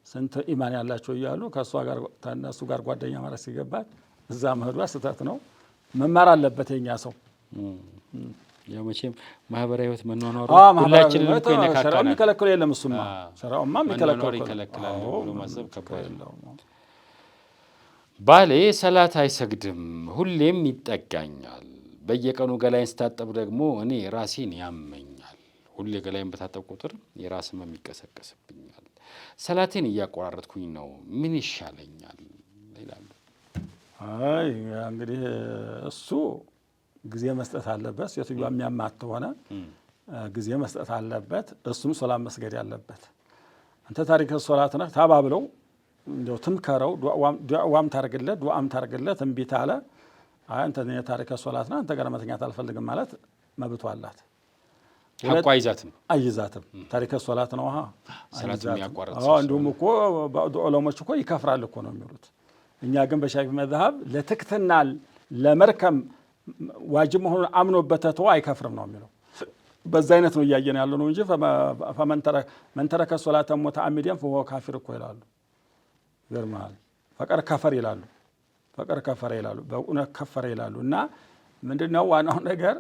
ስንት ኢማን ያላቸው እያሉ ከእነሱ ጋር ጓደኛ ማለት ሲገባት እዛ መሄዷ ስህተት ነው። መማር አለበት የኛ ሰው። ያው መቼም ማህበራዊ ህይወት መኗኗሩ ሁላችንም እኮ ይነካካናል። ሸራው የሚከለክለው የለም። እሱማ ሸራውማ የሚከለክለው ይከለክላል ብሎ ማሰብ ከባድ ነው። ባሌ ሰላት አይሰግድም፣ ሁሌም ይጠጋኛል። በየቀኑ ገላይን ስታጠብ ደግሞ እኔ ራሴን ያመኛል። ሁሌ ገላይን በታጠብ ቁጥር የራስ ህመም ይቀሰቀስብኛል። ሰላቴን እያቆራረጥኩኝ ነው፣ ምን ይሻለኛል ይላሉ። አይ እንግዲህ እሱ ጊዜ መስጠት አለበት። ሴትዮዋ የሚያማት ሆነ ጊዜ መስጠት አለበት። እሱም ሶላት መስገድ ያለበት። አንተ ታሪክ ሶላት ነህ ታባብለው እንደው ትምከረው፣ ዱዓም ታርግለት እምቢ ታለ አንተ ታሪክ ሶላት ነህ አንተ ጋር መተኛት አልፈልግም ማለት መብቷ አላት። ሐቋ አይዛትም። ታሪክ ሶላት ነው። ሰላት የሚያቋርጥ እንዲሁም እኮ ባዕዱ ዑለሞች እኮ ይከፍራል እኮ ነው የሚሉት። እኛ ግን በሻፊ መዝሀብ ለትክትና ለመርከም ዋጅብ መሆኑን አምኖበት ተው አይከፍርም ነው የሚለው። በዛ አይነት ነው እያየን ያለው ነው እንጂ መን ተረከ ሶላተ ሙተዓሚደን ፈሁወ ካፊር እኮ ይላሉ። ይገርማል። ፈቀር ከፈረ ይላሉ። በእውነት ከፈረ ይላሉ። እና ምንድነው ዋናው ነገር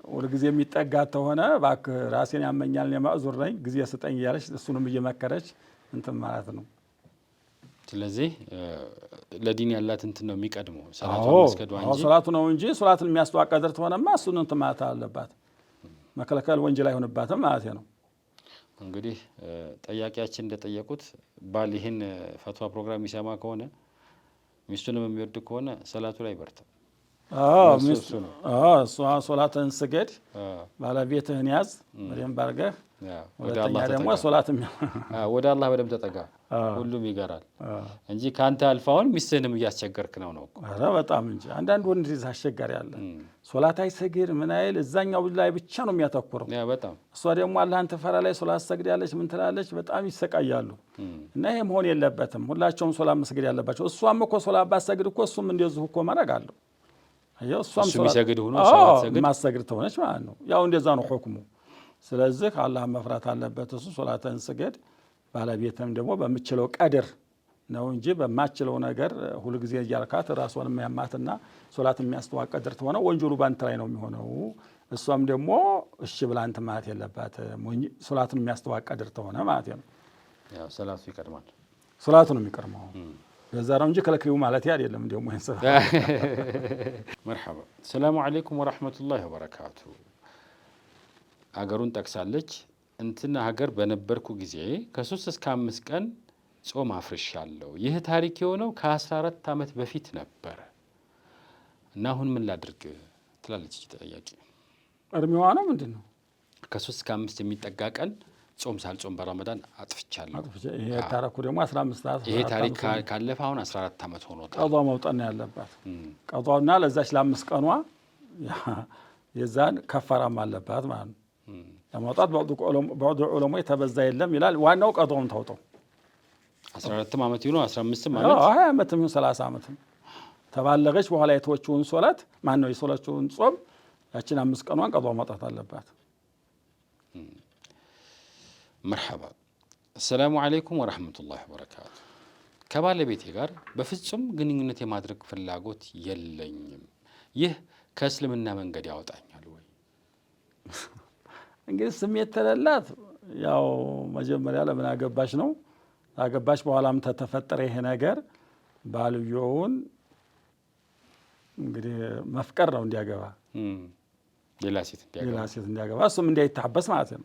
ሁልጊዜ የሚጠጋት ተሆነ እባክህ ራሴን ያመኛል የማዕዙር ነኝ ጊዜ ስጠኝ እያለች እሱንም እየመከረች እንትን ማለት ነው። ስለዚህ ለዲን ያላት እንትን ነው የሚቀድመው ሶላቱ ነው እንጂ ሶላትን የሚያስተዋቀድር ተሆነማ እሱን እንትን ማለት አለባት። መከልከል ወንጀል አይሆንባትም ማለት ነው። እንግዲህ ጠያቂያችን እንደጠየቁት ባል ይህን ፈትዋ ፕሮግራም የሚሰማ ከሆነ ሚስቱንም የሚወድ ከሆነ ሰላቱ ላይ በርታ። ሶላትን ስገድ፣ ባለቤትህን ያዝ በደንብ አድርገህ። ሁለተኛ ደግሞ ወደ አላህ በደንብ ተጠጋ። ሁሉም ይገራል እንጂ ከአንተ አልፋውን ሚስትህንም እያስቸገርክ ነው እኮ። ኧረ በጣም እንጂ አንዳንድ ወንድ ልጅ አስቸጋሪ አለ። ሶላት አይሰግድ ምን አይል እዛኛው ላይ ብቻ ነው የሚያተኩረው። በጣም እሷ ደግሞ አላህን ትፈራ ላይ ሶላት ሰግዳለች ምን ትላለች፣ በጣም ይሰቃያሉ። እና ይሄ መሆን የለበትም። ሁላቸውም ሶላት መስገድ ያለባቸው። እሷም እኮ ሶላት ባሰግድ እኮ እሱም እንደዚሁ እኮ ማድረግ አለው። እሷም የሚሰግድ ሆኖ ሶላት ማሰግድ ተሆነች ማለት ነው። ያው እንደዛ ነው ሁክሙ። ስለዚህ አላህን መፍራት አለበት እሱ። ሶላትን ስገድ፣ ባለቤትም ደግሞ በምችለው ቀድር ነው እንጂ በማችለው ነገር ሁልጊዜ እያልካት ራሷን የሚያማትና ሶላት የሚያስተዋቅ ቀድር ተሆነ ወንጀሉ ባንተ ላይ ነው የሚሆነው። እሷም ደግሞ እሺ ብላ እንትን ማለት የለባትም። ሶላትን የሚያስተዋቅ ቀድር ተሆነ ማለት ነው። ያው ሰላቱ ይቀድማል። ሶላቱ ነው የሚቀድመው። በዛ ነው እንጂ ከለክሪው ማለት አይደለም። እንደውም ይሄን ሰፋ መርሐባ። ሰላሙ አለይኩም ወራህመቱላሂ ወበረካቱ። አገሩን ጠቅሳለች። እንትና ሀገር በነበርኩ ጊዜ ከ3 እስከ 5 ቀን ጾም አፍርሻለሁ። ይህ ታሪክ የሆነው ከ14 ዓመት በፊት ነበረ እና አሁን ምን ላድርግ ትላለች ተጠያቂ። እርሚዋ ነው ምንድን ነው? ከ3 እስከ 5 የሚጠጋ ቀን ጾም ሳልጾም በረመዳን አጥፍቻለሁ። ይሄ ታሪኩ ደግሞ 15 ዓመት ይሄ ታሪክ ካለፈ አሁን 14 ዓመት ሆኖታል። ቀዷ መውጣት ነው ያለባት። ቀዷና ለዛች ለ5 ቀኗ የዛን ከፈራም አለባት ማለት ነው። ለማውጣት ባዕዱ ዑለሞች ተበዛ የለም ይላል። ዋናው ቀዷውን ታውጣው 14 ዓመት ይሁን 15 ዓመት 20 ዓመትም ይሁን 30 ዓመትም ተባለገች በኋላ የተወችውን ሶላት ማን ነው የሶላቸውን ጾም ያችን 5 ቀኗን ቀዷ ማውጣት አለባት። መርሐባ። አሰላሙ አለይኩም ወራህመቱላሂ ወበረካቱ። ከባለቤቴ ጋር በፍጹም ግንኙነት የማድረግ ፍላጎት የለኝም። ይህ ከእስልምና መንገድ ያወጣኛል ወይ? እንግዲህ ስሜት ተለላት ያው መጀመሪያ ለምን አገባሽ ነው። አገባች በኋላም ተተፈጠረ ይሄ ነገር ባልየውን እንግዲህ መፍቀር ነው እንዲያገባ ሌላ ሴት እንዲያገባ እሱም እንዳይታበስ ማለት ነው።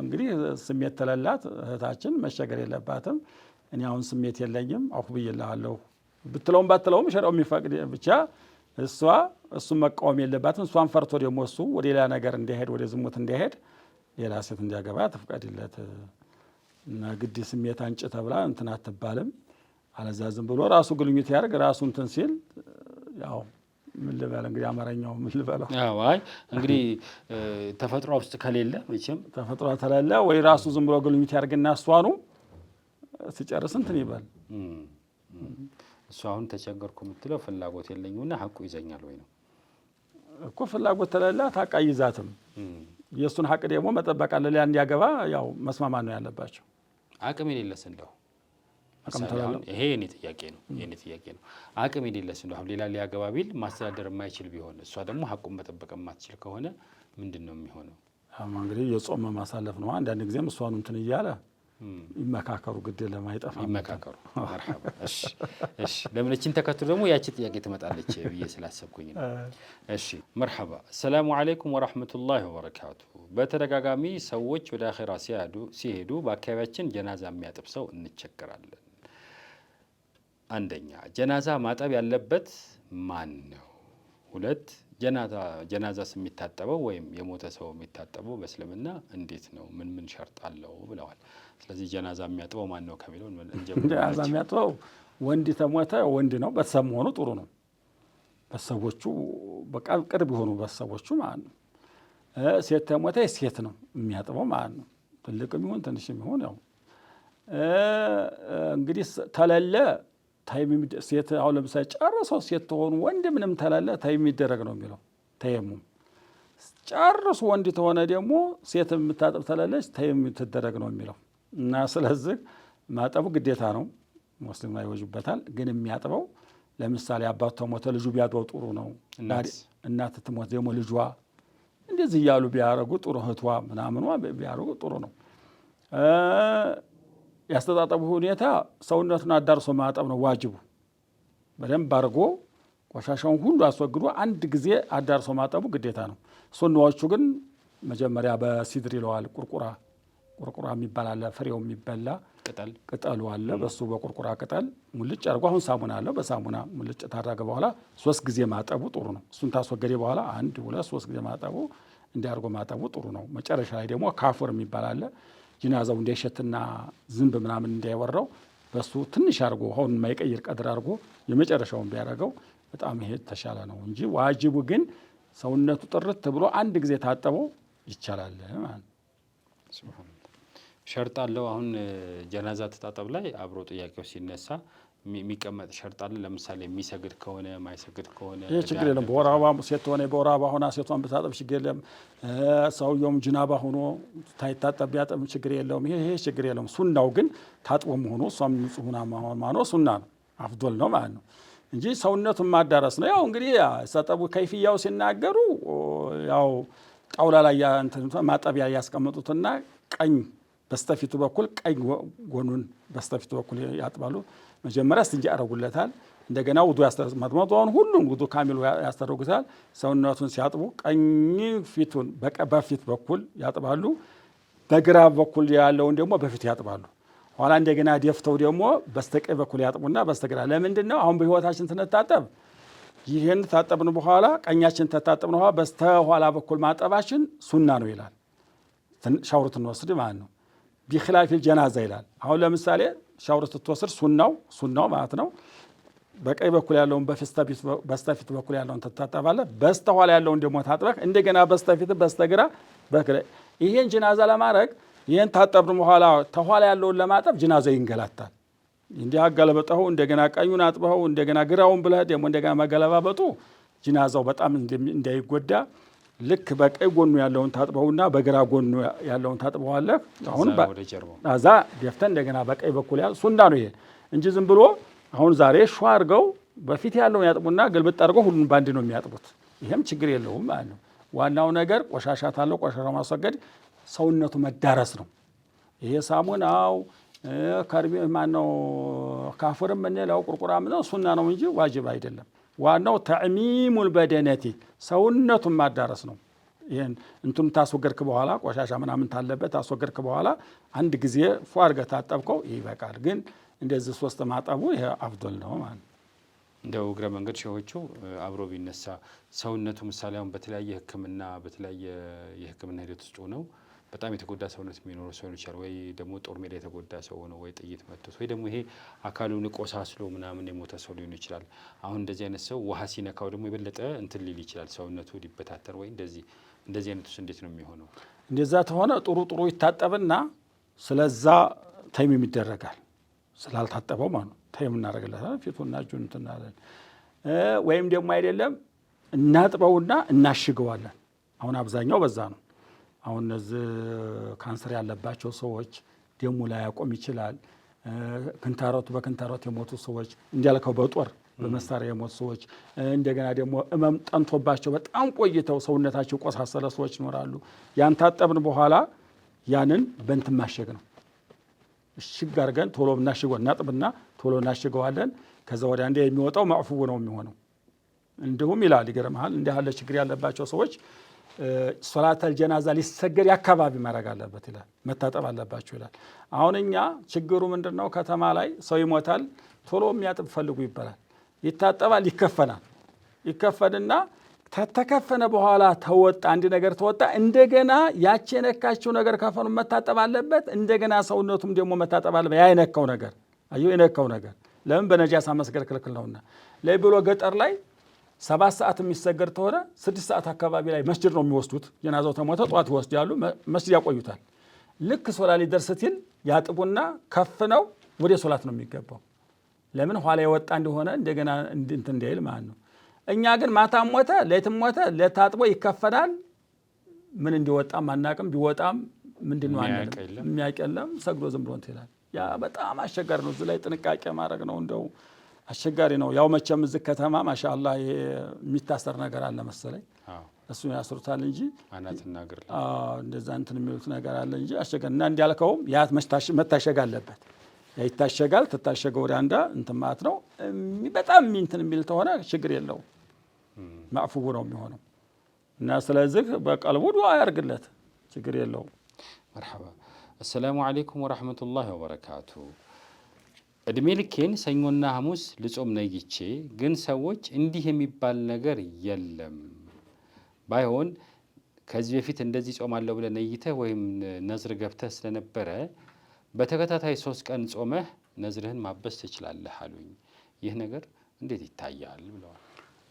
እንግዲህ ስሜት ተለላት እህታችን መሸገር የለባትም። እኔ አሁን ስሜት የለኝም አውፍ ብዬልሃለሁ ብትለውም ባትለውም ሸሪዓው የሚፈቅድ ብቻ እሱም መቃወም የለባትም። እሷን ፈርቶ ደግሞ እሱ ወደ ሌላ ነገር እንዳይሄድ ወደ ዝሙት እንዳይሄድ ሌላ ሴት እንዲያገባ ትፍቀድለት እና ግድ ስሜት አንጭ ተብላ እንትን አትባልም። አለዛ ዝም ብሎ ራሱ ግንኙነት ያደርግ ራሱ እንትን ሲል ያው ምን ልበል እንግዲህ አማርኛው ምን ልበለው? አይ እንግዲህ ተፈጥሮ ውስጥ ከሌለ መቼም ተፈጥሮ ተላላ ወይ ራሱ ዝም ብሎ ግንኙነት ያደርግና እሷኑ ሲጨርስ እንትን ይባል። እሱ አሁን ተቸገርኩ የምትለው ፍላጎት የለኝምና ሐቁ ይዘኛል ወይ ነው እኮ። ፍላጎት ተላላ ታቃይዛትም የሱን ሐቅ ደግሞ መጠበቅ አለ። ያን ያገባ ያው መስማማት ነው ያለባቸው። አቅም የሌለስ እንደው ይሄ የኔ ጥያቄ ነው። አቅም የሌለስ እንደው ሌላ ሊያገባ ቢል ማስተዳደር የማይችል ቢሆን እሷ ደግሞ ሐቁን መጠበቅ የማትችል ከሆነ ምንድነው የሚሆነው? እንግዲህ የጾም ማሳለፍ ነው። አንዳንድ ጊዜም እሷን እንትን እያለ ይመካከሩ ግድ ለማይጠፋ ይመካከሩ። መርሐባ እሺ ለምንችን ተከትሎ ደግሞ ያቺ ጥያቄ ትመጣለች ብዬ ስላሰብኩኝ ነው። እሺ መርሐባ ሰላሙ አለይኩም ወራህመቱላሂ ወበረካቱ። በተደጋጋሚ ሰዎች ወደ አኺራ ሲሄዱ በአካባቢያችን ጀናዛ የሚያጥብ ሰው እንቸገራለን። አንደኛ ጀናዛ ማጠብ ያለበት ማን ነው? ሁለት ጀናዛ የሚታጠበው ወይም የሞተ ሰው የሚታጠበው በእስልምና እንዴት ነው? ምን ሸርጥ አለው ብለዋል። ስለዚህ ጀናዛ የሚያጥበው ማን ነው ከሚለው ጀናዛ የሚያጥበው ወንድ ተሞተ ወንድ ነው። በተሰብ መሆኑ ጥሩ ነው። በሰዎቹ በቃ ቅርብ የሆኑ በሰዎቹ ማለት ነው። ሴት ተሞተ ሴት ነው የሚያጥበው ማለት ነው። ትልቅም ይሁን ትንሽም ይሁን ያው እንግዲህ ተለለ ታይም ሴት አሁን ለምሳሌ ጨርሰው ሴት ተሆኑ ወንድ ምንም ተለለ ታይም የሚደረግ ነው የሚለው ተየሙም። ጨርሱ ወንድ ተሆነ ደግሞ ሴት የምታጥብ ተለለች ታይም ትደረግ ነው የሚለው እና ስለዚህ ማጠቡ ግዴታ ነው። ሙስሊም ላይ ይወጅበታል። ግን የሚያጥበው ለምሳሌ አባቱ ተሞተ ልጁ ቢያጥበው ጥሩ ነው። እናት ትሞት ደግሞ ልጇ እንደዚህ እያሉ ቢያረጉ ጥሩ፣ እህቷ ምናምኗ ቢያረጉ ጥሩ ነው። ያስተጣጠቡ ሁኔታ ሰውነቱን አዳርሶ ማጠብ ነው ዋጅቡ። በደንብ አድርጎ ቆሻሻውን ሁሉ አስወግዶ አንድ ጊዜ አዳርሶ ማጠቡ ግዴታ ነው። ሱናዎቹ ግን መጀመሪያ በሲድር ይለዋል። ቁርቁራ የሚባል አለ፣ ፍሬው የሚበላ ቅጠሉ አለ። በሱ በቁርቁራ ቅጠል ሙልጭ አድርጎ አሁን ሳሙና አለው። በሳሙና ሙልጭ ታደረገ በኋላ 3 ጊዜ ማጠቡ ጥሩ ነው። እሱን ታስወገደ በኋላ 1 2 3 ጊዜ ማጠቡ እንዲያርጎ ማጠቡ ጥሩ ነው። መጨረሻ ላይ ደግሞ ካፉር የሚባል አለ። ጅናዛው እንዳይሸትና ዝንብ ምናምን እንዳይወራው በሱ ትንሽ አድርጎ አሁን የማይቀይር ቀድር አድርጎ የመጨረሻውን ቢያደርገው በጣም ይሄ ተሻለ ነው እንጂ ዋጅቡ ግን ሰውነቱ ጥርት ብሎ አንድ ጊዜ ታጠበው ይቻላል ማለት ነው። ሸርጥ አለው። አሁን ጀናዛ ተጣጠብ ላይ አብሮ ጥያቄው ሲነሳ የሚቀመጥ ሸርጥ አለ። ለምሳሌ የሚሰግድ ከሆነ ማይሰግድ ከሆነ ይሄ ችግር የለም። በወር አበባ ሴት ሆነ በወር አበባ ሆና ሴቷን ብታጠብ ችግር የለም። ሰውየውም ጅናባ ሆኖ ታይታጠብ ቢያጠብ ችግር የለውም። ይሄ ችግር የለውም። ሱናው ግን ታጥቦ መሆኑ እሷም ንጹህ ሆና ማኖ ሱና ነው፣ አፍዶል ነው ማለት ነው እንጂ ሰውነቱን ማዳረስ ነው። ያው እንግዲህ ሰጠቡ ከይፍያው ሲናገሩ ያው ጣውላ ላይ ማጠቢያ ያስቀምጡትና ቀኝ በስተፊቱ በኩል ቀኝ ጎኑን በስተፊቱ በኩል ያጥባሉ። መጀመሪያ እስቲንጃ ያደርጉለታል። እንደገና ውዱ ያስተማጥማውን ሁሉም ውዱ ካሚሉ ያስተደርጉታል። ሰውነቱን ሲያጥቡ ቀኝ ፊቱን በፊት በኩል ያጥባሉ፣ በግራ በኩል ያለውን ደግሞ በፊት ያጥባሉ። ኋላ እንደገና ደፍተው ደግሞ በስተቀኝ በኩል ያጥቡና በስተግራ። ለምንድን ነው አሁን በህይወታችን ስንታጠብ ይህን ታጠብን በኋላ ቀኛችን ተታጠብን በኋላ በስተኋላ በኩል ማጠባችን ሱና ነው ይላል። ሻውር ትንወስድ ማለት ነው። ቢኺላፊል ጀናዛ ይላል። አሁን ለምሳሌ ሻውር ስትወስድ ሱናው ማለት ነው በቀኝ በኩል ያለውን በስተፊት በኩል ያለውን ትታጠባለህ። በስተኋላ ያለውን ደግሞ ታጥበህ እንደገና በስተፊት በስተግራ ይሄን ጀናዛ ለማድረግ ይሄን ታጠብን በኋላ ተኋላ ያለውን ለማጠብ ጀናዛ ይንገላታል። እንዲህ አገለበጠው እንደገና ቀኙን አጥበው እንደገና ግራውን ብለህ ደግሞ እንደገና መገለባበጡ ጀናዛው በጣም እንዳይጎዳ ልክ በቀኝ ጎኑ ያለውን ታጥበውና በግራ ጎኑ ያለውን ታጥበዋለህ። አሁን አዛ ደፍተን እንደገና በቀኝ በኩል ያለው ሱና ነው ይሄ እንጂ ዝም ብሎ አሁን ዛሬ ሸዋ አድርገው በፊት ያለውን ያጥቡና ገልብጥ አድርገው ሁሉን ባንድ ነው የሚያጥቡት። ይሄም ችግር የለውም ማለት ነው። ዋናው ነገር ቆሻሻ ታለው ቆሻሻ ማስወገድ ሰውነቱ መዳረስ ነው። ይሄ ሳሙናው ከርቢ ማነው ካፍርም ምንለው ቁርቁራም ነው ሱና ነው እንጂ ዋጅብ አይደለም። ዋናው ተዕሚሙል በደነቲ ሰውነቱን ማዳረስ ነው። ይሄን እንቱን ታስወገድክ በኋላ ቆሻሻ ምናምን ታለበት ታስወገድክ በኋላ አንድ ጊዜ ፏርገህ ታጠብከው ይበቃል። ግን እንደዚህ ሶስት ማጠቡ ይሄ አፍዶል ነው ማለት ነው። እንደው እግረ መንገድ ሸሆቹ አብሮ ቢነሳ ሰውነቱ ምሳሌ አሁን በተለያየ ሕክምና በተለያየ የሕክምና ሂደት ውስጥ ሆነው በጣም የተጎዳ ሰውነት የሚኖረው ሰው ይችላል። ወይ ደግሞ ጦር ሜዳ የተጎዳ ሰው ነው፣ ወይ ጥይት መጥቶት፣ ወይ ደግሞ ይሄ አካሉን ቆሳስሎ ምናምን የሞተ ሰው ሊሆን ይችላል። አሁን እንደዚህ አይነት ሰው ውሃ ሲነካው ደግሞ የበለጠ እንትን ሊል ይችላል፣ ሰውነቱ ሊበታተር ወይ እንደዚህ አይነቱስ እንዴት ነው የሚሆነው? እንደዛ ተሆነ ጥሩ ይታጠብና ስለዛ ተይም ይደረጋል። ስላልታጠበው ማለት ነው ተይም እናደርግለታለን። ፊቱና እጁን እንትናለን። ወይም ደግሞ አይደለም እናጥበውና እናሽገዋለን። አሁን አብዛኛው በዛ ነው። አሁን እነዚህ ካንሰር ያለባቸው ሰዎች ደሙ ላይ ያቆም ይችላል። በክንታሮት የሞቱ ሰዎች እንዲያልከው በጦር በመሳሪያ የሞቱ ሰዎች እንደገና ደግሞ እመም ጠንቶባቸው በጣም ቆይተው ሰውነታቸው ቆሳሰለ ሰዎች ይኖራሉ። ያን ታጠብን በኋላ ያንን በእንትን ማሸግ ነው። እሽግ አድርገን ቶሎ እናሽገው እናጥብና ቶሎ እናሽገዋለን። ከዛ ወዲያ እንደ የሚወጣው ማዕፉው ነው የሚሆነው። እንዲሁም ይላል ይገርምሃል፣ እንዲህ ያለ ችግር ያለባቸው ሰዎች ሶላተል ጀናዛ ሊሰገድ አካባቢ ማድረግ አለበት ይላል፣ መታጠብ አለባቸው ይላል። አሁን እኛ ችግሩ ምንድነው? ከተማ ላይ ሰው ይሞታል፣ ቶሎ የሚያጥብ ፈልጉ ይባላል። ይታጠባል፣ ይከፈንና ተተከፈነ በኋላ ተወጣ አንድ ነገር ተወጣ፣ እንደገና ያቺ የነካችው ነገር ከፈኑ መታጠብ አለበት። እንደገና ሰውነቱም ደግሞ መታጠብ አለበት። ያ የነካው ነገር የነካው ነገር ለምን በነጃሳ መስገድ ክልክል ነውና ላይ ብሎ ገጠር ላይ 7 ሰዓት የሚሰገድ ተሆነ 6 ሰዓት አካባቢ ላይ መስጂድ ነው የሚወስዱት። ጀናዛው ተሞተ ጧት ይወስዳሉ፣ መስጂድ ያቆዩታል። ልክ ሶላት ሊደርስ ሲል ያጥቡና ከፍነው ወደ ሶላት ነው የሚገባው። ለምን ኋላ የወጣ እንደሆነ እንደገና እንትን እንዳይል ማለት ነው። እኛ ግን ማታም ሞተ ሌትም ሞተ ለታጥቦ ይከፈናል። ምን እንዲወጣም አናቅም። ቢወጣም ምንድነው የሚያቀለም ሰግዶ ዝም ብሎ እንትን ይላል። ያ በጣም አስቸጋሪ ነው። እዚህ ላይ ጥንቃቄ ማድረግ ነው። እንደው አስቸጋሪ ነው። ያው መቼም እዚህ ከተማ ማሻአላህ የሚታሰር ነገር አለ መሰለኝ፣ እሱን ያስሩታል እንጂ እንደዛ እንትን የሚሉት ነገር አለ እንጂ አስቸጋሪ እና እንዲያልከውም ያ መታሸግ አለበት። ያ ይታሸጋል። ተታሸገ ወዲያ አንዳ እንትን ማለት ነው። በጣም እንትን የሚል ተሆነ ችግር የለው ማዕፉው ነው የሚሆነው። እና ስለዚህ በቀልቡ ዱዓ ያርግለት፣ ችግር የለው። መርሐባ። አሰላሙ አለይኩም ወራህመቱላሂ ወበረካቱ። እድሜ ልኬን ሰኞና ሐሙስ ልጾም ነይቼ ግን ሰዎች እንዲህ የሚባል ነገር የለም ባይሆን ከዚህ በፊት እንደዚህ ጾማለሁ ብለህ ነይተህ ወይም ነዝር ገብተህ ስለነበረ በተከታታይ 3 ቀን ጾመህ ነዝርህን ማበስ ትችላለህ አሉኝ። ይህ ነገር እንዴት ይታያል ብለዋል።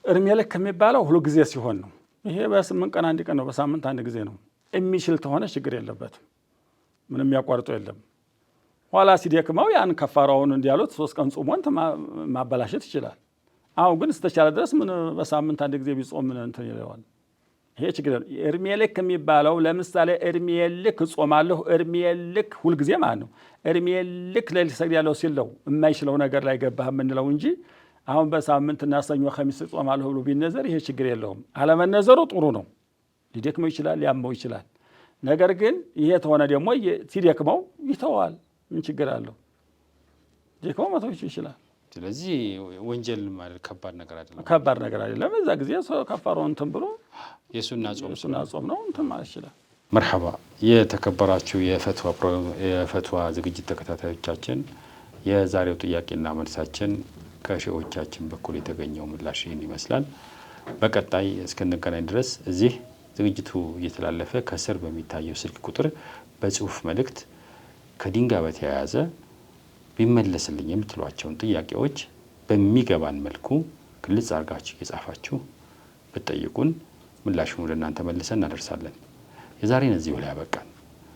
እድሜ ልክ የሚባለው ሁሉ ጊዜ ሲሆን ነው። ይሄ በ8 ቀን አንድ ቀን ነው፣ በሳምንት አንድ ጊዜ ነው። የሚችል ተሆነ ችግር የለበትም፣ ምንም ያቋርጦ የለም። ኋላ ሲደክመው ያን ከፋራውን እንዲያሉት 3 ቀን ጾሞን ማበላሸት ይችላል። አሁን ግን ስተቻለ ድረስ ምን በሳምንት አንድ ጊዜ ቢጾም ምን እንትን ይለዋል። ይሄ ችግር ነው። እድሜ ልክ የሚባለው ለምሳሌ እድሜ ልክ ጾማለሁ፣ እድሜ ልክ ሁልጊዜ ማለት ነው። እድሜ ልክ ለሊት ሰግዳለሁ ሲል ነው የማይችለው ነገር ላይ ገባህ የምንለው እንጂ አሁን በሳምንትና ሰኞ ኸሚስ ጾማለሁ ብሎ ቢነዘር ይሄ ችግር የለውም። አለመነዘሩ ጥሩ ነው። ሊደክመው ይችላል፣ ሊያመው ይችላል። ነገር ግን ይሄ ተሆነ ደግሞ ሲደክመው ይተዋል። ምን ችግር አለው? ደክመው መተው ይችላል። ስለዚህ ወንጀል ማለት ከባድ ነገር አይደለም፣ ከባድ ነገር አይደለም። በዛ ጊዜ ከፋራውን እንትን ብሎ የሱና ጾም ነው እንትን ማለት ይችላል። መርሐባ። የተከበራችሁ የፈትዋ ዝግጅት ተከታታዮቻችን የዛሬው ጥያቄና መልሳችን ከሼሆቻችን በኩል የተገኘው ምላሽ ይህን ይመስላል። በቀጣይ እስክንገናኝ ድረስ እዚህ ዝግጅቱ እየተላለፈ ከስር በሚታየው ስልክ ቁጥር በጽሁፍ መልእክት ከዲን ጋር በተያያዘ ቢመለስልኝ የምትሏቸውን ጥያቄዎች በሚገባን መልኩ ግልጽ አድርጋችሁ የጻፋችሁ ብትጠይቁን ምላሹን ወደ እናንተ መልሰን እናደርሳለን። የዛሬን እዚሁ ላይ ያበቃን።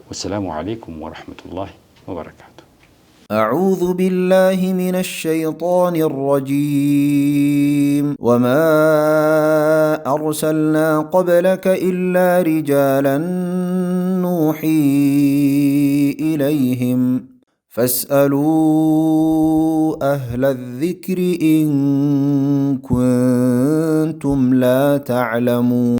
ወሰላሙ አለይኩም ወረሕመቱላሂ ወበረካቱ። أعوذ بالله من الشيطان الرجيم وما أرسلنا قبلك إلا رجالا نوحي إليهم فاسألوا أهل الذكر إن كنتم لا تعلمون